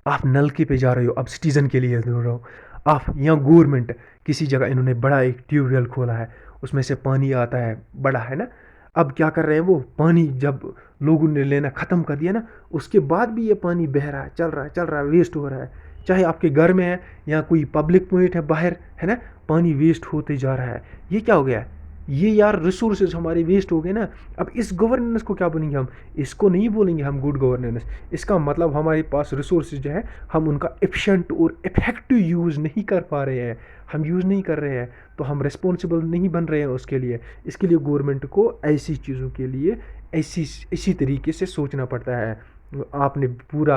[SPEAKER 1] आप नलके पे जा रहे हो, अब सिटीज़न के लिए बोल रहा हूँ, आप यहाँ गवर्नमेंट किसी जगह इन्होंने बड़ा एक ट्यूबवेल खोला है, उसमें से पानी आता है, बड़ा है ना। अब क्या कर रहे हैं, वो पानी जब लोगों ने लेना ख़त्म कर दिया ना, उसके बाद भी ये पानी बह रहा है, चल रहा है, चल रहा है, वेस्ट हो रहा है। चाहे आपके घर में है या कोई पब्लिक पॉइंट है बाहर, है ना, पानी वेस्ट होते जा रहा है। ये क्या हो गया, ये यार रिसोर्सेज हमारे वेस्ट हो गए ना। अब इस गवर्नेंस को क्या बोलेंगे हम, इसको नहीं बोलेंगे हम गुड गवर्नेंस। इसका मतलब हमारे पास रिसोर्सेज जो है हम उनका एफिशिएंट और इफेक्टिव यूज़ नहीं कर पा रहे हैं, हम यूज़ नहीं कर रहे हैं, तो हम रिस्पॉन्सिबल नहीं बन रहे हैं उसके लिए। इसके लिए गवर्नमेंट को ऐसी चीज़ों के लिए इसी तरीके से सोचना पड़ता है। आपने पूरा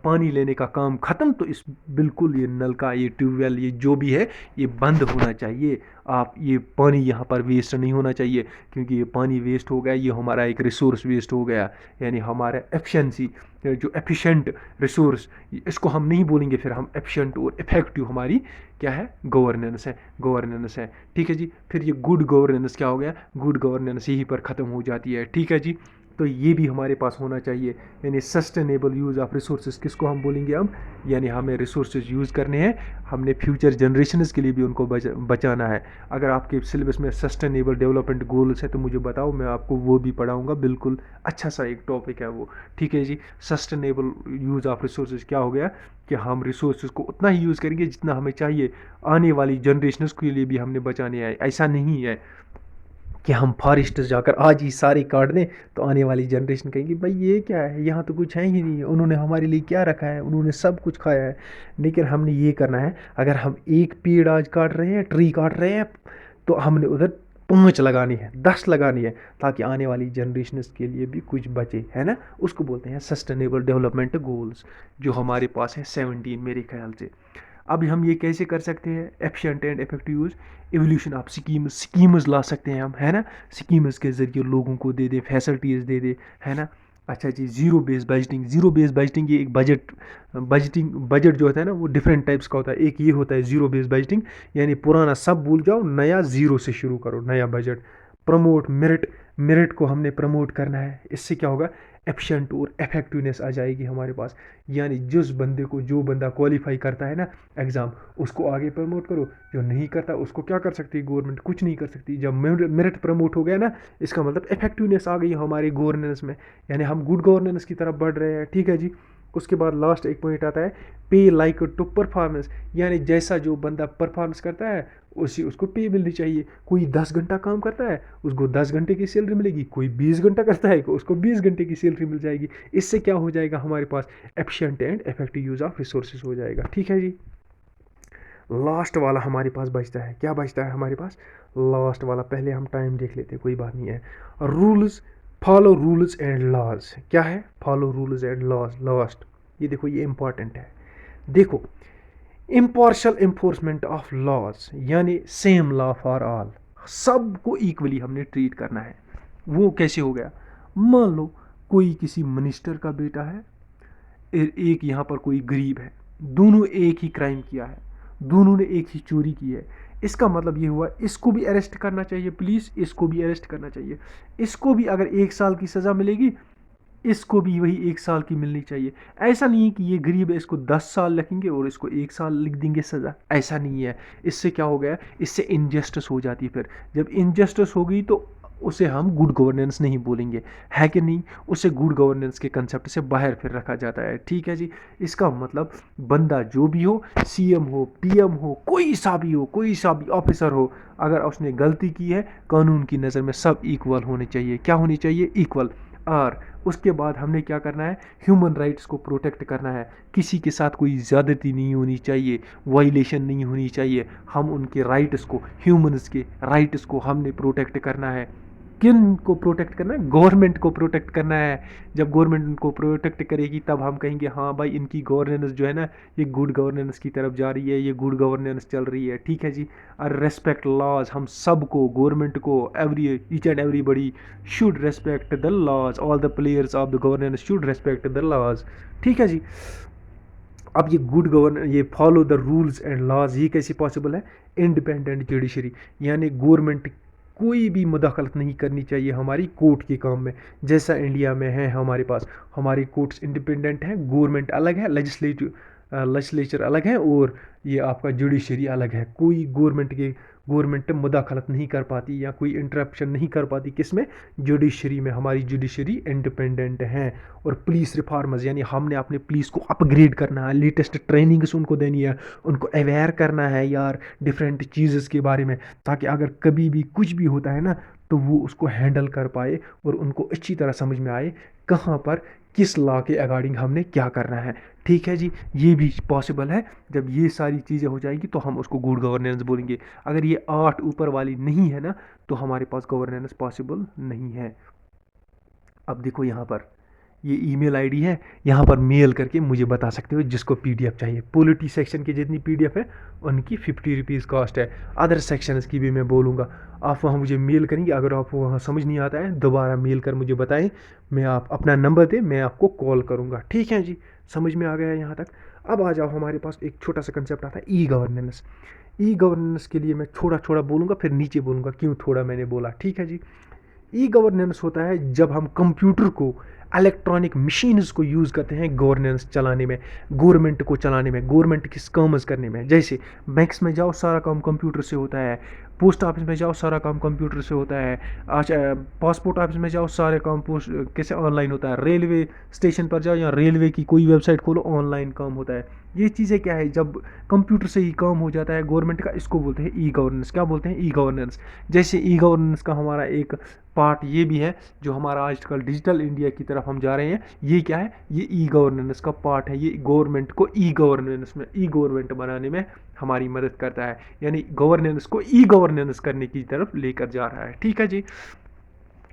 [SPEAKER 1] पानी लेने का काम ख़त्म, तो इस बिल्कुल ये नल का, ये ट्यूबवेल, ये जो भी है ये बंद होना चाहिए। आप ये पानी यहाँ पर वेस्ट नहीं होना चाहिए, क्योंकि ये पानी वेस्ट हो गया, ये हमारा एक रिसोर्स वेस्ट हो गया। यानी हमारा एफिशिएंसी, जो एफिशिएंट रिसोर्स, इसको हम नहीं बोलेंगे, फिर हम एफिशिएंट और इफेक्टिव हमारी क्या है, गवर्नेंस है, गवर्नेंस है। ठीक है जी। फिर ये गुड गवर्नेंस क्या हो गया, गुड गवर्नेंस यहीं पर ख़त्म हो जाती है। ठीक है जी। तो ये भी हमारे पास होना चाहिए, यानी सस्टेनेबल यूज़ ऑफ रिसोर्सेज किसको हम बोलेंगे हम, यानी हमें रिसोर्सेज यूज़ करने हैं, हमने फ्यूचर जनरेशंस के लिए भी उनको बचाना है। अगर आपके सिलेबस में सस्टेनेबल डेवलपमेंट गोल्स है तो मुझे बताओ, मैं आपको वो भी पढ़ाऊँगा, बिल्कुल अच्छा सा एक टॉपिक है वो। ठीक है जी। सस्टेनेबल यूज़ ऑफ रिसोर्सेज क्या हो गया कि हम रिसोर्सेज को उतना ही यूज़ करेंगे जितना हमें चाहिए, आने वाली जनरेशंस के लिए भी हमने बचाने हैं। ऐसा नहीं है कि हम फॉरेस्ट जाकर आज ही सारे काट दें तो आने वाली जनरेशन कहेगी भाई ये क्या है, यहाँ तो कुछ है ही नहीं है, उन्होंने हमारे लिए क्या रखा है, उन्होंने सब कुछ खाया है। लेकिन हमने ये करना है, अगर हम एक पेड़ आज काट रहे हैं, ट्री काट रहे हैं, तो हमने उधर 5 लगानी है, 10 लगानी है, ताकि आने वाली जनरेशन्स के लिए भी कुछ बचे, है ना। उसको बोलते हैं सस्टेनेबल डेवलपमेंट गोल्स, जो हमारे पास है 17 मेरे ख्याल से। अब हम ये कैसे कर सकते हैं, efficient and effective use, evolution of schemes ला सकते हैं हम, है ना। स्कीम्स के ज़रिए लोगों को दे दे, फैसिलिटीज़ दे दे, है ना। अच्छा जी। Zero base budgeting, zero base budgeting ये एक बजट जो होता है ना वो डिफरेंट टाइप्स का होता है। एक ये होता है ज़ीरो बेस बजटिंग, यानी पुराना सब भूल जाओ, नया ज़ीरो से शुरू करो, नया बजट। प्रमोट मेरिट, मेरिट को हमने प्रमोट करना है, इससे क्या होगा, एफिशिएंट और इफेक्टिवनेस आ जाएगी हमारे पास। यानी जिस बंदे को, जो बंदा क्वालिफाई करता है ना एग्ज़ाम, उसको आगे प्रमोट करो, जो नहीं करता उसको क्या कर सकती है गवर्नमेंट, कुछ नहीं कर सकती। जब मेरिट प्रमोट हो गया ना, इसका मतलब इफेक्टिवनेस आ गई हमारे गवर्नेंस में, यानी हम गुड गवर्नेंस की तरफ बढ़ रहे हैं। ठीक है जी। उसके बाद लास्ट एक पॉइंट आता है पे लाइक टू परफॉर्मेंस, यानी जैसा जो बंदा परफॉर्मेंस करता है उसी उसको पे मिलनी चाहिए। कोई 10 घंटा काम करता है उसको 10 घंटे की सैलरी मिलेगी, कोई 20 घंटा करता है उसको 20 घंटे की सैलरी मिल जाएगी। इससे क्या हो जाएगा, हमारे पास efficient and effective use of resources हो जाएगा। ठीक है जी। लास्ट वाला हमारे पास बचता है, क्या बचता है हमारे पास, लास्ट वाला, पहले हम टाइम देख लेते हैं, कोई बात नहीं है। Rules, follow rules and laws, क्या है, follow rules and laws. Last ये देखो, ये इंपॉर्टेंट है। देखो, इम्पार्शल इन्फोर्समेंट ऑफ लॉज, यानी सेम लॉ फॉर ऑल, सबको इक्वली हमने ट्रीट करना है। वो कैसे हो गया, मान लो कोई किसी मिनिस्टर का बेटा है, एक यहाँ पर कोई गरीब है, दोनों एक ही क्राइम किया है, दोनों ने एक ही चोरी की है। इसका मतलब ये हुआ इसको भी अरेस्ट करना चाहिए, प्लीज़ इसको भी अरेस्ट करना चाहिए। इसको भी अगर 1 साल की सज़ा मिलेगी, इसको भी वही 1 साल की मिलनी चाहिए। ऐसा नहीं है कि ये गरीब है इसको 10 साल लिखेंगे और इसको 1 साल लिख देंगे सज़ा, ऐसा नहीं है। इससे क्या हो गया, इससे इनजस्टिस हो जाती है। फिर जब इनजस्टिस हो गई तो उसे हम गुड गवर्नेंस नहीं बोलेंगे, है कि नहीं। उसे गुड गवर्नेंस के कंसेप्ट से बाहर फिर रखा जाता है। ठीक है जी। इसका मतलब बंदा जो भी हो, सीएम हो, पीएम हो, कोई सा भी हो, कोई सा भी ऑफिसर हो, अगर उसने गलती की है, कानून की नज़र में सब इक्वल होने चाहिए। क्या होनी चाहिए, इक्वल। और उसके बाद हमने क्या करना है, ह्यूमन राइट्स को प्रोटेक्ट करना है। किसी के साथ कोई ज़्यादती नहीं होनी चाहिए, वायलेशन नहीं होनी चाहिए। हम उनके राइट्स को, ह्यूमन्स के राइट्स को हमने प्रोटेक्ट करना है। किन को प्रोटेक्ट करना है? गवर्नमेंट को प्रोटेक्ट करना है। जब गवर्नमेंट उनको प्रोटेक्ट करेगी तब हम कहेंगे हाँ भाई इनकी गवर्नेंस जो है ना ये गुड गवर्नेंस की तरफ जा रही है, ये गुड गवर्नेंस चल रही है, ठीक है जी। और रेस्पेक्ट लॉज, हम सबको, गवर्नमेंट को, every each and everybody should respect the laws, all the players of the governance should respect the laws, ठीक है जी। अब ये गुड गवर्न, ये follow the rules and laws, ये कैसे पॉसिबल है? इंडिपेंडेंट जुडिशरी, यानी गवर्नमेंट कोई भी मुदाखलत नहीं करनी चाहिए हमारी कोर्ट के काम में। जैसा इंडिया में है हमारे पास, हमारी कोर्ट्स इंडिपेंडेंट हैं, गवर्नमेंट अलग है, लेजिस्लेचर अलग है, और ये आपका जुडिशरी अलग है। कोई गवर्नमेंट मुदाखलत नहीं कर पाती या कोई इंटरप्शन नहीं कर पाती किसमें? जुडिशरी में। हमारी जुडिशरी इंडिपेंडेंट है। और पुलिस रिफॉर्म्स, यानी हमने अपने पुलिस को अपग्रेड करना है, लेटेस्ट ट्रेनिंग्स उनको देनी है, उनको अवेयर करना है यार डिफरेंट चीज़ेस के बारे में, ताकि अगर कभी भी कुछ भी होता है ना तो वो उसको हैंडल कर पाए और उनको अच्छी तरह समझ में आए कहाँ पर किस लॉ के अकॉर्डिंग हमने क्या करना है, ठीक है जी। ये भी पॉसिबल है। जब ये सारी चीज़ें हो जाएंगी तो हम उसको गुड गवर्नेंस बोलेंगे। अगर ये 8 ऊपर वाली नहीं है ना तो हमारे पास गवर्नेंस पॉसिबल नहीं है। अब देखो यहाँ पर ये ईमेल आईडी है, यहाँ पर मेल करके मुझे बता सकते हो जिसको पीडीएफ चाहिए। पॉलिटी सेक्शन की जितनी पीडीएफ है उनकी 50 रुपीज़ कॉस्ट है। अदर सेक्शंस की भी मैं बोलूँगा, आप वहाँ मुझे मेल करेंगे। अगर आपको वहाँ समझ नहीं आता है दोबारा मेल कर मुझे बताएं, मैं आप अपना नंबर दें, मैं आपको कॉल करूँगा, ठीक है जी। समझ में आ गया यहाँ तक। अब आ जाओ, हमारे पास एक छोटा सा कंसेप्ट आता है ई गवर्नेंस। ई गवर्नेंस के लिए मैं थोड़ा थोड़ा बोलूँगा, फिर नीचे बोलूँगा क्यों थोड़ा मैंने बोला, ठीक है जी। ई गवर्नेंस होता है जब हम कंप्यूटर को, इलेक्ट्रॉनिक मशीन्स को यूज़ करते हैं गवर्नेंस चलाने में, गवर्नमेंट को चलाने में, गवर्नमेंट के काम्स करने में। जैसे बैंक्स में जाओ सारा काम कंप्यूटर से होता है, पोस्ट ऑफिस में जाओ सारा काम कंप्यूटर से होता है, अच्छा पासपोर्ट ऑफिस में जाओ सारे काम पोस्ट कैसे ऑनलाइन होता है, रेलवे स्टेशन पर जाओ या रेलवे की कोई वेबसाइट खोलो ऑनलाइन काम होता है। ये चीज़ें क्या है, जब कंप्यूटर से ही काम हो जाता है गवर्नमेंट का, इसको बोलते हैं ई गवर्नेंस। क्या बोलते हैं? E governance. जैसे ई गवर्नेंस का हमारा एक पार्ट ये भी है, जो हमारा आजकल डिजिटल इंडिया की तरफ हम जा रहे हैं, ये क्या है? ये ई गवर्नेंस का पार्ट है। ये गवर्नमेंट को ई गवर्नमेंट बनाने में हमारी मदद करता है, यानी गवर्नेंस को ई गवर्नेंस करने की तरफ लेकर जा रहा है, ठीक है जी।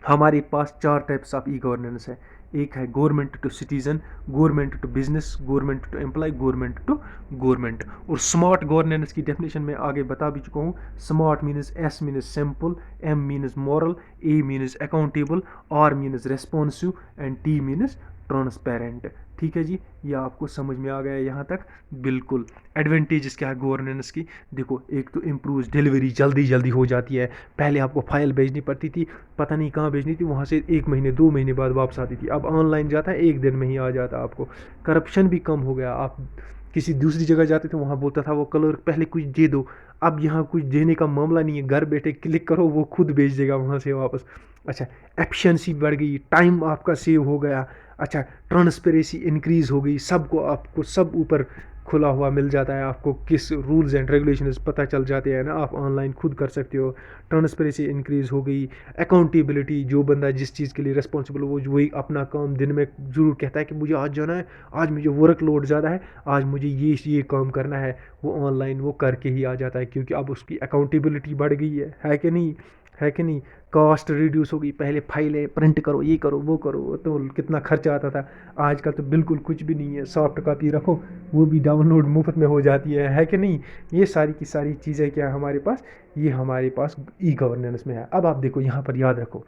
[SPEAKER 1] हमारे पास 4 टाइप्स ऑफ ई गवर्नेंस है। एक है government to citizen, government to business, government to employee, government to government. और स्मार्ट गवर्नेंस की डेफिनेशन में आगे बता भी चुका हूँ। Smart means, S means simple, M means moral, A means accountable, R means responsive and T means transparent, ठीक है जी। ये आपको समझ में आ गया यहाँ तक? बिल्कुल। एडवांटेजेस क्या है गवर्नेंस की? देखो, एक तो इम्प्रूव, डिलीवरी जल्दी जल्दी हो जाती है। पहले आपको फाइल भेजनी पड़ती थी, पता नहीं कहाँ भेजनी थी, वहाँ से 1 महीने 2 महीने बाद वापस आती थी। अब ऑनलाइन जाता है, 1 दिन में ही आ जाता आपको। करप्शन भी कम हो गया। आप किसी दूसरी जगह जाते थे, वहाँ बोलता था वो क्लर्क पहले कुछ दे दो, अब यहाँ कुछ देने का मामला नहीं है, घर बैठे क्लिक करो वो खुद भेज देगा वहाँ से वापस। अच्छा, एफिशिएंसी बढ़ गई, टाइम आपका सेव हो गया। अच्छा, ट्रांसपेरेंसी इंक्रीज़ हो गई, सबको आपको सब ऊपर खुला हुआ मिल जाता है, आपको किस रूल्स एंड रेगुलेशंस पता चल जाते हैं ना, आप ऑनलाइन खुद कर सकते हो। ट्रांसपेरेंसी इंक्रीज़ हो गई। अकाउंटेबिलिटी, जो बंदा जिस चीज़ के लिए रिस्पॉन्सिबल वो वही अपना काम दिन में ज़रूर कहता है कि मुझे आज जाना है, आज मुझे वर्क लोड ज़्यादा है, आज मुझे ये काम करना है, वो ऑनलाइन वो करके ही आ जाता है, क्योंकि अब उसकी अकाउंटेबिलिटी बढ़ गई है कि नहीं? है कि नहीं? कॉस्ट रिड्यूस हो गई। पहले फाइलें प्रिंट करो, ये करो, वो करो, तो कितना खर्चा आता था। आजकल तो बिल्कुल कुछ भी नहीं है, सॉफ्ट कॉपी रखो, वो भी डाउनलोड मुफ्त में हो जाती है कि नहीं? ये सारी की सारी चीज़ें क्या है हमारे पास? ये हमारे पास ई गवर्नेंस में है। अब आप देखो यहाँ पर, याद रखो,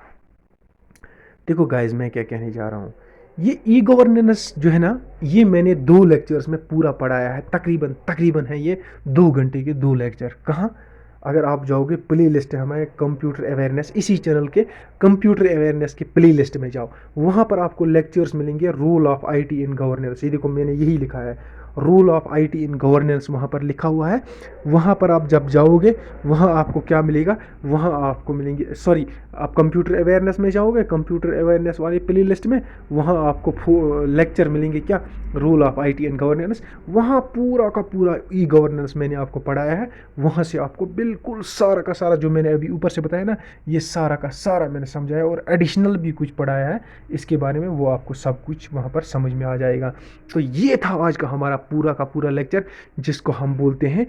[SPEAKER 1] देखो गाइज मैं क्या कहने जा रहा हूँ। ये ई गवर्नेंस जो है ना, ये मैंने 2 लेक्चर्स में पूरा पढ़ाया है। तकरीबन है ये 2 घंटे के 2 लेक्चर। कहाँ? अगर आप जाओगे, प्ले लिस्ट है हमारे कंप्यूटर अवेयरनेस, इसी चैनल के कंप्यूटर अवेयरनेस के प्ले लिस्ट में जाओ, वहाँ पर आपको लेक्चर्स मिलेंगे। Role of IT in governance, ये देखो मैंने यही लिखा है, rule of IT in governance वहाँ पर लिखा हुआ है। वहाँ पर आप जब जाओगे वहाँ आपको क्या मिलेगा, वहाँ आपको मिलेंगे, सॉरी, आप कंप्यूटर अवेयरनेस में जाओगे, कंप्यूटर अवेयरनेस वाली प्ले लिस्ट में वहाँ आपको लेक्चर मिलेंगे, क्या, rule of IT and governance. वहाँ पूरा का पूरा ई गवर्नेंस मैंने आपको पढ़ाया है। वहाँ से आपको बिल्कुल सारा का सारा जो मैंने अभी ऊपर से बताया ना, ये सारा का सारा मैंने समझाया और एडिशनल भी कुछ पढ़ाया है इसके बारे में, वो आपको सब कुछ वहाँ पर समझ में आ जाएगा। तो ये था आज का हमारा पूरा का पूरा लेक्चर, जिसको हम बोलते हैं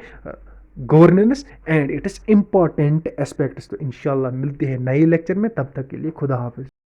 [SPEAKER 1] governance and it is important aspects. तो इंशाल्लाह मिलते हैं नए लेक्चर में, तब तक के लिए खुदा हाफिज़।